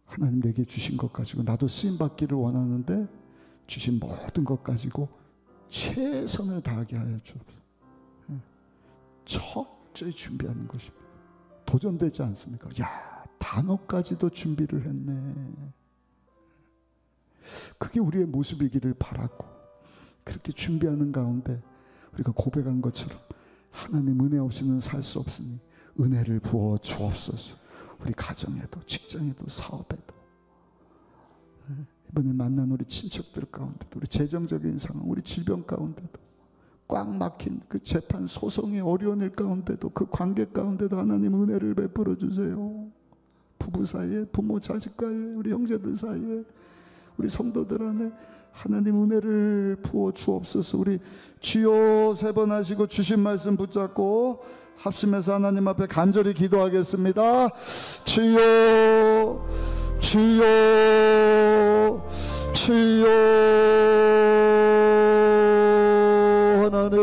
S4: 하나님 내게 주신 것 가지고 나도 쓰임받기를 원하는데 주신 모든 것 가지고 최선을 다하게 하여 주옵소서. 철저히 준비하는 것입니다. 도전되지 않습니까? 야, 단어까지도 준비를 했네. 그게 우리의 모습이기를 바라고 그렇게 준비하는 가운데 우리가 고백한 것처럼 하나님 은혜 없이는 살 수 없으니 은혜를 부어 주옵소서. 우리 가정에도 직장에도 사업에도 이번에 만난 우리 친척들 가운데도 우리 재정적인 상황 우리 질병 가운데도 꽉 막힌 그 재판 소송의 어려운 일 가운데도 그 관계 가운데도 하나님 은혜를 베풀어 주세요. 부부 사이에 부모 자식과의 우리 형제들 사이에 우리 성도들 안에 하나님 은혜를 부어 주옵소서. 우리 주여 3번 하시고 주신 말씀 붙잡고 합심해서 하나님 앞에 간절히 기도하겠습니다. 주여 주여 주여 하나님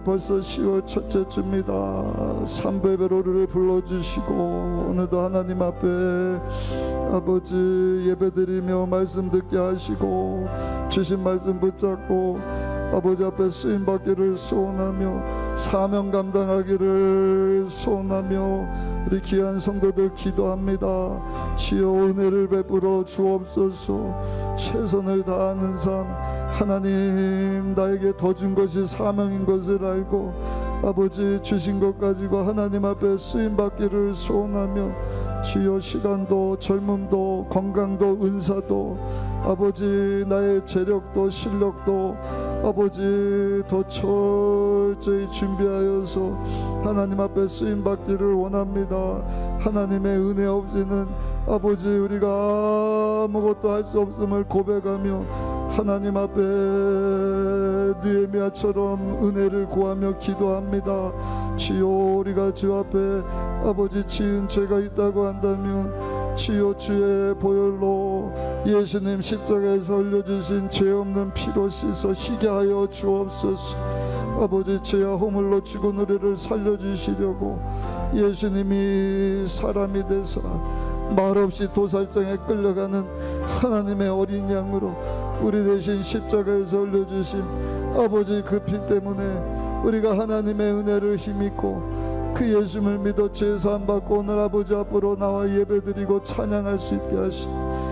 S4: 벌써 10월 첫째 주입니다. 3부 예배로를 불러주시고 오늘도 하나님 앞에 아버지 예배드리며 말씀 듣게 하시고 주신 말씀 붙잡고 아버지 앞에 쓰임받기를 소원하며 사명 감당하기를 소원하며 우리 귀한 성도들 기도합니다. 주여 은혜를 베풀어 주옵소서. 최선을 다하는 삶 하나님 나에게 더 준 것이 사명인 것을 알고 아버지 주신 것 가지고 하나님 앞에 쓰임받기를 소원하며 주여 시간도 젊음도 건강도 은사도 아버지 나의 재력도 실력도 아버지 더 철저히 준비하여서 하나님 앞에 쓰임받기를 원합니다. 하나님의 은혜 없이는 아버지 우리가 아무것도 할 수 없음을 고백하며 하나님 앞에 느헤미야처럼 은혜를 구하며 기도합니다. 주여 우리가 주 앞에 아버지 지은 죄가 있다고 한다면 주여 주의 보혈로 예수님 십자가에서 흘려주신 죄 없는 피로 씻어 희게 하여 주옵소서. 아버지 죄와 허물로 죽은 우리를 살려주시려고 예수님이 사람이 되사 말없이 도살장에 끌려가는 하나님의 어린 양으로 우리 대신 십자가에서 흘려주신 아버지 그 피 때문에 우리가 하나님의 은혜를 힘입고 그 예수를 믿어 죄사함 받고 오늘 아버지 앞으로 나와 예배드리고 찬양할 수 있게 하신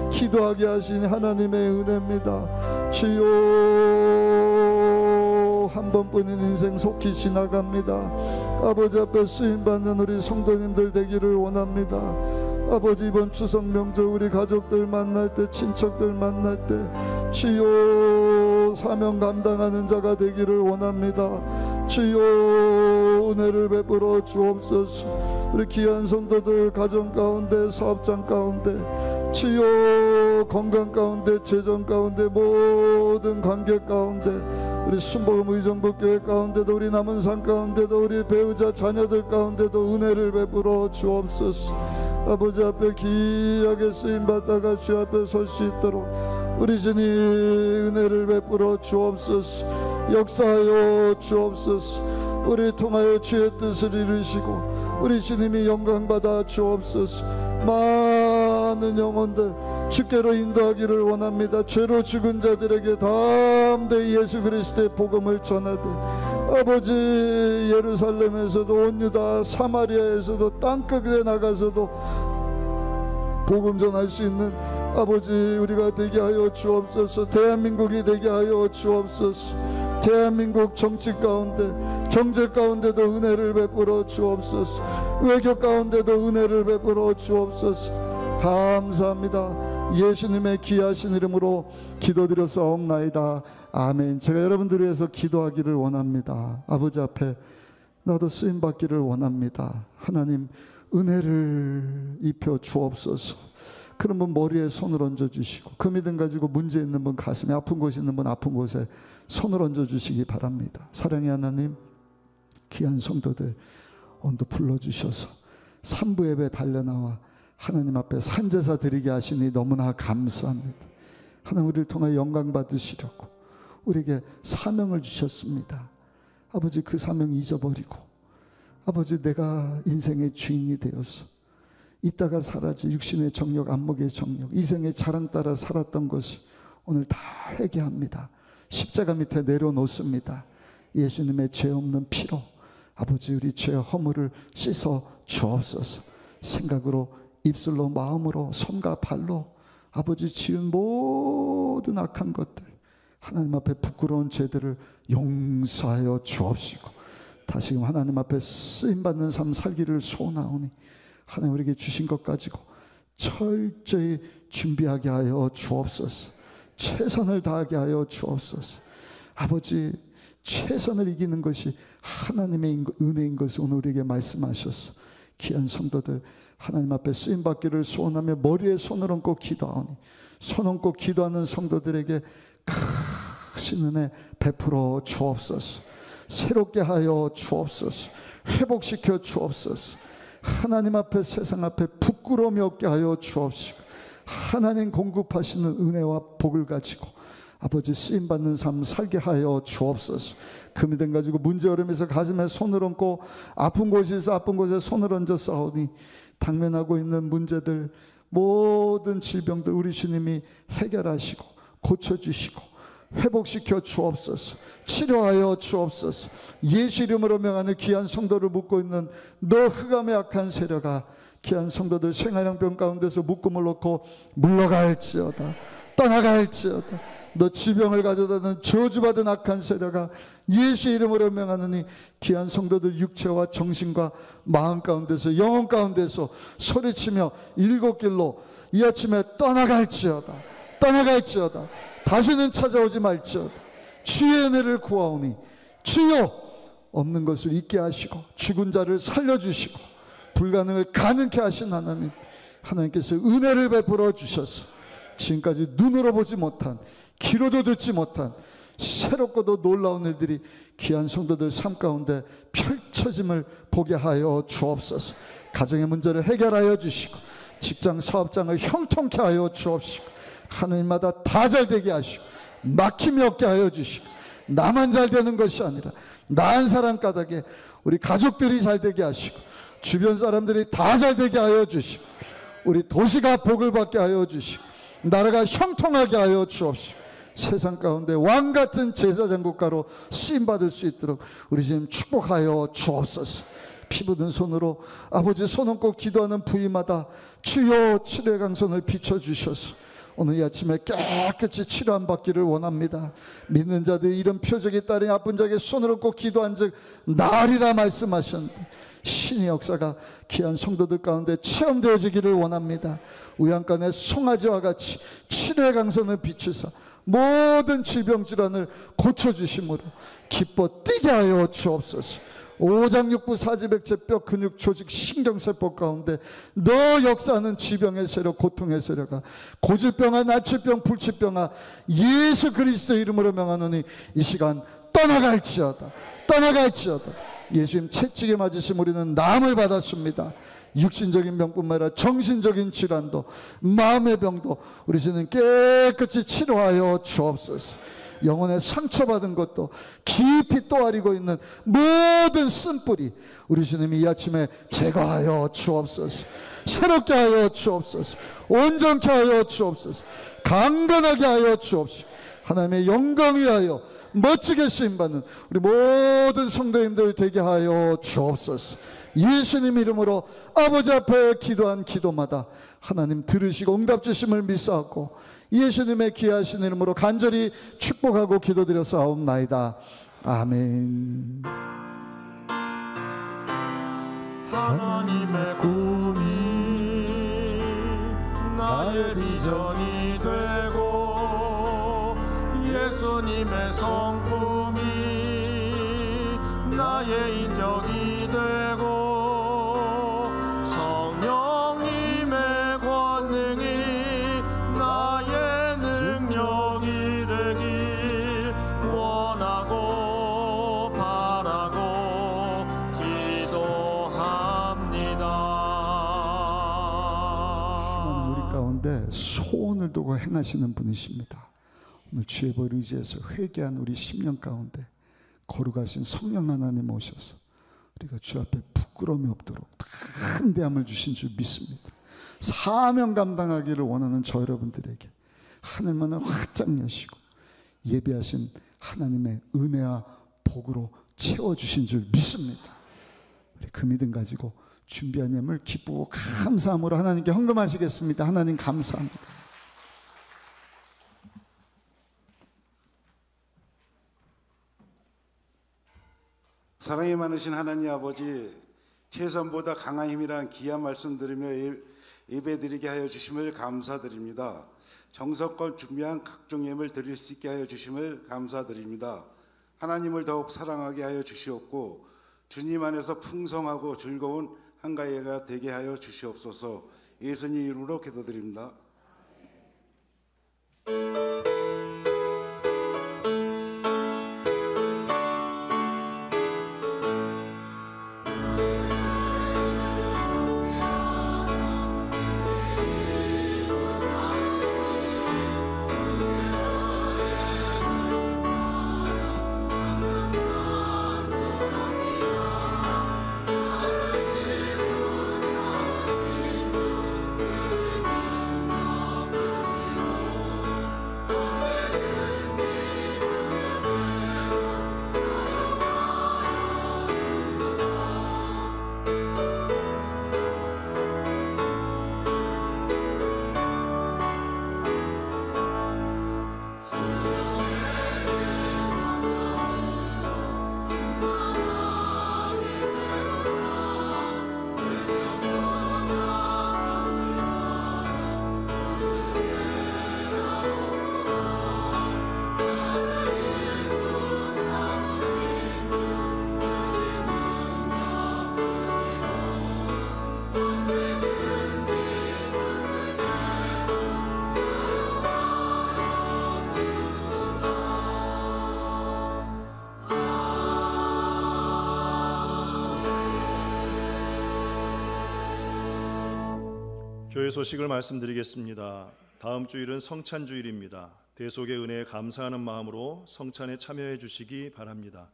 S4: 기도하게 하신 하나님의 은혜입니다. 주여 한 번뿐인 인생 속히 지나갑니다. 아버지 앞에 쓰임받는 우리 성도님들 되기를 원합니다. 아버지 이번 추석 명절 우리 가족들 만날 때 친척들 만날 때 주여 사명 감당하는 자가 되기를 원합니다. 주여 은혜를 베풀어 주옵소서. 우리 귀한 성도들 가정 가운데, 사업장 가운데, 주여 건강 가운데, 재정 가운데, 모든 관계 가운데, 우리 순복음 의정부교회 가운데도, 우리 남은 산 가운데도, 우리 배우자 자녀들 가운데도 은혜를 베풀어 주옵소서. 아버지 앞에 귀하게 쓰임받다가 주 앞에 설 수 있도록 우리 주님 은혜를 베풀어 주옵소서. 역사하여 주옵소서. 우리 통하여 주의 뜻을 이루시고 우리 주님이 영광받아 주옵소서. 많은 영혼들 주께로 인도하기를 원합니다. 죄로 죽은 자들에게 담대히 예수 그리스도의 복음을 전하되, 아버지 예루살렘에서도 온 유다 사마리아에서도 땅끝에 나가서도 복음 전할 수 있는 아버지 우리가 되게 하여 주옵소서. 대한민국이 되게 하여 주옵소서. 대한민국 정치 가운데, 경제 가운데도 은혜를 베풀어 주옵소서. 외교 가운데도 은혜를 베풀어 주옵소서. 감사합니다. 예수님의 귀하신 이름으로 기도드렸사옵나이다. 아멘. 제가 여러분들을 위해서 기도하기를 원합니다. 아버지 앞에 나도 쓰임받기를 원합니다. 하나님 은혜를 입혀 주옵소서. 그런 분 머리에 손을 얹어주시고, 그 믿음 가지고 문제 있는 분, 가슴에 아픈 곳이 있는 분 아픈 곳에 손을 얹어주시기 바랍니다. 사랑의 하나님, 귀한 성도들 오늘도 불러주셔서 3부 예배 달려나와 하나님 앞에 산제사 드리게 하시니 너무나 감사합니다. 하나님 우리를 통해 영광 받으시려고 우리에게 사명을 주셨습니다. 아버지 그 사명 잊어버리고, 아버지 내가 인생의 주인이 되어서 있다가 사라지 육신의 정욕, 안목의 정욕, 이생의 자랑 따라 살았던 것을 오늘 다 회개합니다. 십자가 밑에 내려놓습니다. 예수님의 죄 없는 피로 아버지 우리 죄의 허물을 씻어 주옵소서. 생각으로, 입술로, 마음으로, 손과 발로 아버지 지은 모든 악한 것들, 하나님 앞에 부끄러운 죄들을 용서하여 주옵시고, 다시금 하나님 앞에 쓰임받는 삶 살기를 소원하오니 하나님 우리에게 주신 것 가지고 철저히 준비하게 하여 주옵소서. 최선을 다하게 하여 주옵소서. 아버지 최선을 이기는 것이 하나님의 은혜인 것을 오늘 우리에게 말씀하셔서 귀한 성도들 하나님 앞에 쓰임받기를 소원하며 머리에 손을 얹고 기도하오니, 손 얹고 기도하는 성도들에게 크신 은혜 베풀어 주옵소서. 새롭게 하여 주옵소서. 회복시켜 주옵소서. 하나님 앞에, 세상 앞에 부끄러움이 없게 하여 주옵시고, 하나님 공급하시는 은혜와 복을 가지고 아버지 쓰임받는 삶 살게 하여 주옵소서. 그 믿음 가지고 문제 어려움에서 가슴에 손을 얹고 아픈 곳에서 아픈 곳에 손을 얹어 싸우니 당면하고 있는 문제들, 모든 질병들 우리 주님이 해결하시고 고쳐주시고 회복시켜 주옵소서. 치료하여 주옵소서. 예수 이름으로 명하는 귀한 성도를 묶고 있는 너 흑암의 악한 세력아, 귀한 성도들 생활형병 가운데서 묶음을 놓고 물러갈지어다, 떠나갈지어다. 너 질병을 가져다는 저주받은 악한 세력아, 예수 이름으로 명하느니 귀한 성도들 육체와 정신과 마음 가운데서, 영혼 가운데서 소리치며 일곱 길로 이 아침에 떠나갈지어다, 떠나갈지어다. 다시는 찾아오지 말지어다. 주의 은혜를 구하오니 주여 없는 것을 있게 하시고 죽은 자를 살려주시고 불가능을 가능케 하신 하나님, 하나님께서 은혜를 베풀어 주셔서 지금까지 눈으로 보지 못한, 귀로도 듣지 못한 새롭고도 놀라운 일들이 귀한 성도들 삶 가운데 펼쳐짐을 보게 하여 주옵소서. 가정의 문제를 해결하여 주시고 직장 사업장을 형통케 하여 주옵시고 하나님마다 다 잘되게 하시고 막힘이 없게 하여 주시고, 나만 잘되는 것이 아니라 나한 사람 까닭에 우리 가족들이 잘되게 하시고 주변 사람들이 다 잘되게 하여 주시고 우리 도시가 복을 받게 하여 주시고 나라가 형통하게 하여 주옵시고 세상 가운데 왕같은 제사장국가로 쓰임받을 수 있도록 우리 주님 축복하여 주옵소서. 피 묻은 손으로 아버지 손 얹고 기도하는 부위마다 주여 치료의 강선을 비춰주셔서 오늘 이 아침에 깨끗이 치료함 받기를 원합니다. 믿는 자들이 이런 표적이 따르니 아픈 자에게 손을 얹고 기도한 즉 나으리라 말씀하셨는데 신의 역사가 귀한 성도들 가운데 체험되어지기를 원합니다. 우양간의 송아지와 같이 치료의 강선을 비추사 모든 질병 질환을 고쳐주심으로 기뻐 뛰게 하여 주옵소서. 오장육부 사지백체 뼈 근육 조직 신경세포 가운데 너 역사하는 질병의 세력 고통의 세력아 고질병아 나치병 불치병아 예수 그리스도의 이름으로 명하노니 이 시간 떠나갈지어다. 예수님 채찍에 맞으심 우리는 나음을 받았습니다. 육신적인 병뿐만 아니라 정신적인 질환도 마음의 병도 우리 주는 깨끗이 치료하여 주옵소서. 영혼의 상처받은 것도 깊이 또아리고 있는 모든 쓴뿌리 우리 주님이 이 아침에 제거하여 주옵소서. 새롭게 하여 주옵소서. 온전케 하여 주옵소서. 강건하게 하여 주옵소서. 하나님의 영광 위하여 멋지게 쓰임받는 우리 모든 성도님들 되게 하여 주옵소서. 예수님 이름으로 아버지 앞에 기도한 기도마다 하나님 들으시고 응답 주심을 믿사옵고 예수님의 귀하신 이름으로 간절히 축복하고 기도드렸사옵나이다. 아멘.
S3: 하나님의 꿈이 나의 비전이 되고 예수님의 성품이 나의 인격이 되고 성령님의 권능이 나의 능력이 되길 원하고 바라고 기도합니다.
S4: 하나님 우리 가운데 소원을 두고 행하시는 분이십니다. 오늘 주의 볼 의지해서 회개한 우리 10년 가운데 거룩하신 성령 하나님 오셔서 우리가 주 앞에 부끄러움이 없도록 큰 대함을 주신 줄 믿습니다. 사명 감당하기를 원하는 저 여러분들에게 하늘문을 활짝 여시고 예비하신 하나님의 은혜와 복으로 채워주신 줄 믿습니다. 우리 그 믿음 가지고 준비한 예물 기쁘고 감사함으로 하나님께 헌금하시겠습니다. 하나님 감사합니다.
S5: 사랑이 많으신 하나님 아버지, 최선보다 강한 힘이란 귀한 말씀 들으며 예배드리게 하여 주심을 감사드립니다. 정성껏 준비한 각종 예물 드릴 수 있게 하여 주심을 감사드립니다. 하나님을 더욱 사랑하게 하여 주시옵고 주님 안에서 풍성하고 즐거운 한가위가 되게 하여 주시옵소서. 예수님 이름으로 기도드립니다.
S2: 교회 소식을 말씀드리겠습니다. 다음 주일은 성찬주일입니다. 대속의 은혜에 감사하는 마음으로 성찬에 참여해 주시기 바랍니다.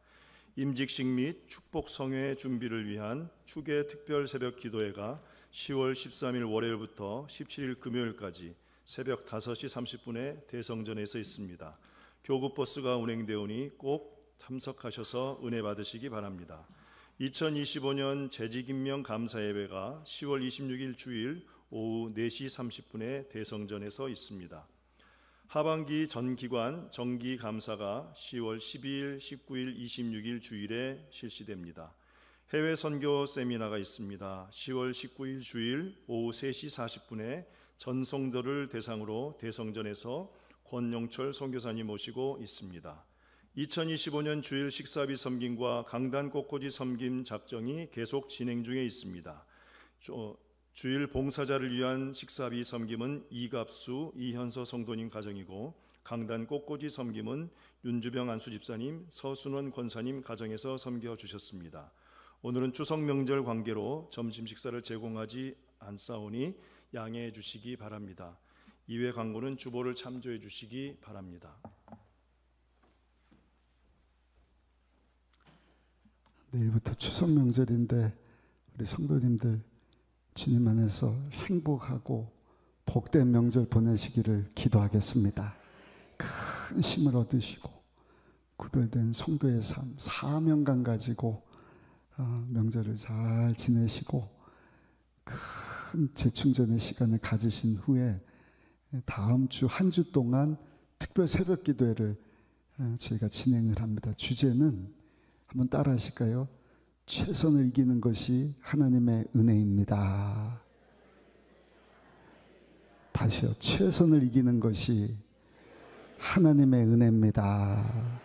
S2: 임직식 및 축복 성회 준비를 위한 축의 특별 새벽 기도회가 10월 13일 월요일부터 17일 금요일까지 새벽 5시 30분에 대성전에서 있습니다. 교구버스가 운행되오니 꼭 참석하셔서 은혜 받으시기 바랍니다. 2025년 재직임명 감사예배가 10월 26일 주일 오후 4시 30분에 대성전에서 있습니다. 하반기 전기관 정기감사가 10월 12일, 19일, 26일 주일에 실시됩니다. 해외 선교 세미나가 있습니다. 10월 19일 주일 오후 3시 40분에 전송도를 대상으로 대성전에서 권용철 선교사님 모시고 있습니다. 2025년 주일 식사비 섬김과 강단 꽃꽂이 섬김 작정이 계속 진행 중에 있습니다. 주일 봉사자를 위한 식사비 섬김은 이갑수, 이현서 성도님 가정이고, 강단 꽃꽂이 섬김은 윤주병 안수집사님, 서순원 권사님 가정에서 섬겨주셨습니다. 오늘은 추석 명절 관계로 점심 식사를 제공하지 않사오니 양해해 주시기 바랍니다. 이외 광고는 주보를 참조해 주시기 바랍니다.
S4: 내일부터 추석 명절인데 우리 성도님들 주님 안에서 행복하고 복된 명절 보내시기를 기도하겠습니다. 큰 힘을 얻으시고 구별된 성도의 삶, 사명감 가지고 명절을 잘 지내시고 큰 재충전의 시간을 가지신 후에 다음 주 한 주 동안 특별 새벽 기도회를 저희가 진행을 합니다. 주제는 한번 따라 하실까요? 최선을 이기는 것이 하나님의 은혜입니다. 다시요. 최선을 이기는 것이 하나님의 은혜입니다.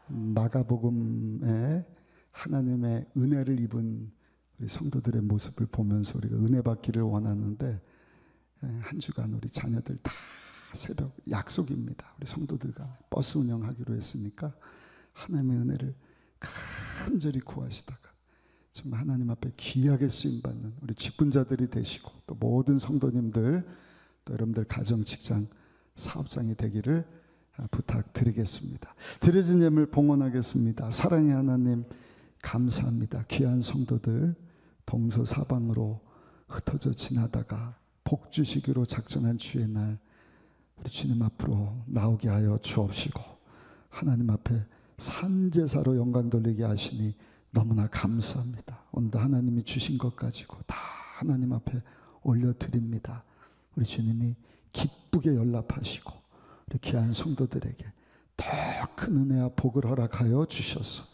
S4: 마가복음에 하나님의 은혜를 입은 우리 성도들의 모습을 보면서 우리가 은혜 받기를 원하는데, 한 주간 우리 자녀들 다 새벽 약속입니다. 우리 성도들과 버스 운영하기로 했으니까 하나님의 은혜를 간절히 구하시다가 정말 하나님 앞에 귀하게 쓰임받는 우리 직분자들이 되시고, 또 모든 성도님들, 또 여러분들 가정, 직장, 사업장이 되기를 부탁드리겠습니다. 드려진 예물 봉헌하겠습니다. 사랑의 하나님 감사합니다. 귀한 성도들 동서사방으로 흩어져 지나다가 복 주시기로 작정한 주의 날 우리 주님 앞으로 나오게 하여 주옵시고, 하나님 앞에 산제사로 영광 돌리게 하시니 너무나 감사합니다. 오늘도 하나님이 주신 것 가지고 다 하나님 앞에 올려드립니다. 우리 주님이 기쁘게 연락하시고 우리 귀한 성도들에게 더 큰 은혜와 복을 허락하여 주셔서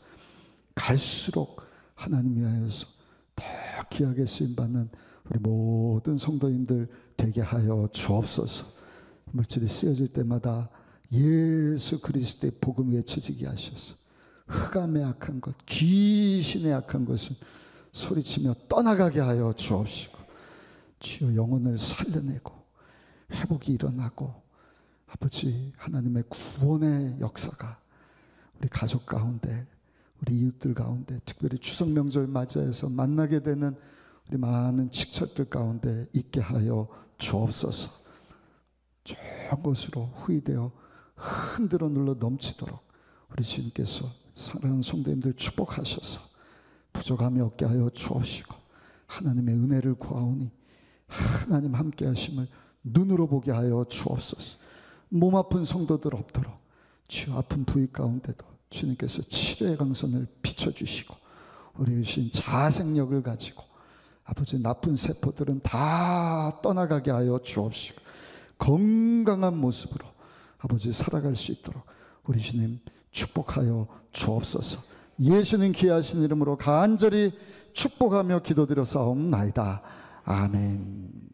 S4: 갈수록 하나님 위하여서 더 귀하게 쓰임받는 우리 모든 성도님들 되게 하여 주옵소서. 물질이 쓰여질 때마다 예수 그리스도의 복음이 외쳐지게 하셔서 흑암의 악한 것, 귀신의 악한 것을 소리치며 떠나가게 하여 주옵시고, 주여 영혼을 살려내고 회복이 일어나고, 아버지 하나님의 구원의 역사가 우리 가족 가운데, 우리 이웃들 가운데, 특별히 추석 명절 맞이해서 만나게 되는 우리 많은 직책들 가운데 있게 하여 주옵소서. 좋은 것으로 후이되어 흔들어 눌러 넘치도록 우리 주님께서 사랑하는 성도님들 축복하셔서 부족함이 없게 하여 주옵시고, 하나님의 은혜를 구하오니 하나님 함께 하심을 눈으로 보게 하여 주옵소서. 몸 아픈 성도들 없도록 주여 아픈 부위 가운데도 주님께서 치료의 강선을 비춰주시고, 우리 주신 자생력을 가지고 아버지 나쁜 세포들은 다 떠나가게 하여 주옵시고, 건강한 모습으로 아버지 살아갈 수 있도록 우리 주님 축복하여 주옵소서. 예수님 귀하신 이름으로 간절히 축복하며 기도드려 싸움나이다. 아멘.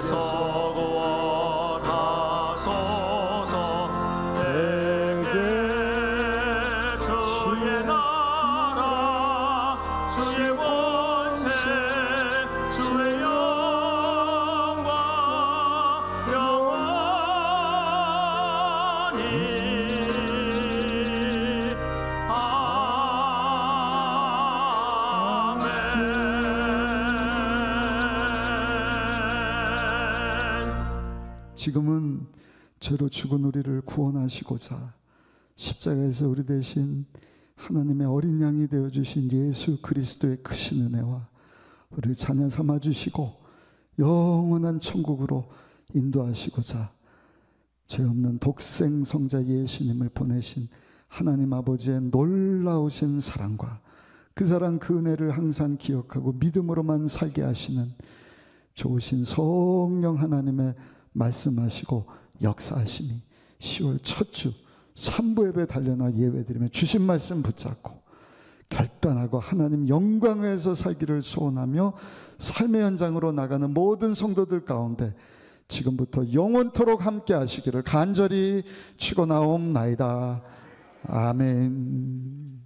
S2: 위에서 구원하소서. 내게 주의 나라 주의 권세 주의 영광 영원히
S4: 지금은 죄로 죽은 우리를 구원하시고자 십자가에서 우리 대신 하나님의 어린 양이 되어주신 예수 그리스도의 크신 은혜와 우리를 자녀 삼아주시고 영원한 천국으로 인도하시고자 죄 없는 독생 성자 예수님을 보내신 하나님 아버지의 놀라우신 사랑과 그 사랑 그 은혜를 항상 기억하고 믿음으로만 살게 하시는 좋으신 성령 하나님의 말씀하시고 역사하심이 10월 첫 주 3부 예배 달려나 예배드리며 주신 말씀 붙잡고 결단하고 하나님 영광에서 살기를 소원하며 삶의 현장으로 나가는 모든 성도들 가운데 지금부터 영원토록 함께 하시기를 간절히 축원하옵나이다. 아멘.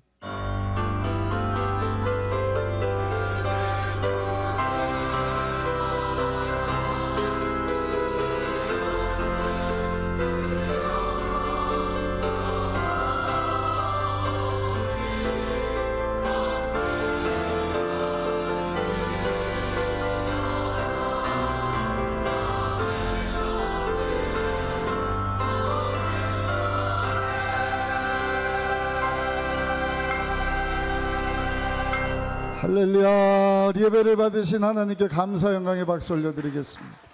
S4: 할렐루야. 예배를 받으신 하나님께 감사 영광의 박수 올려드리겠습니다.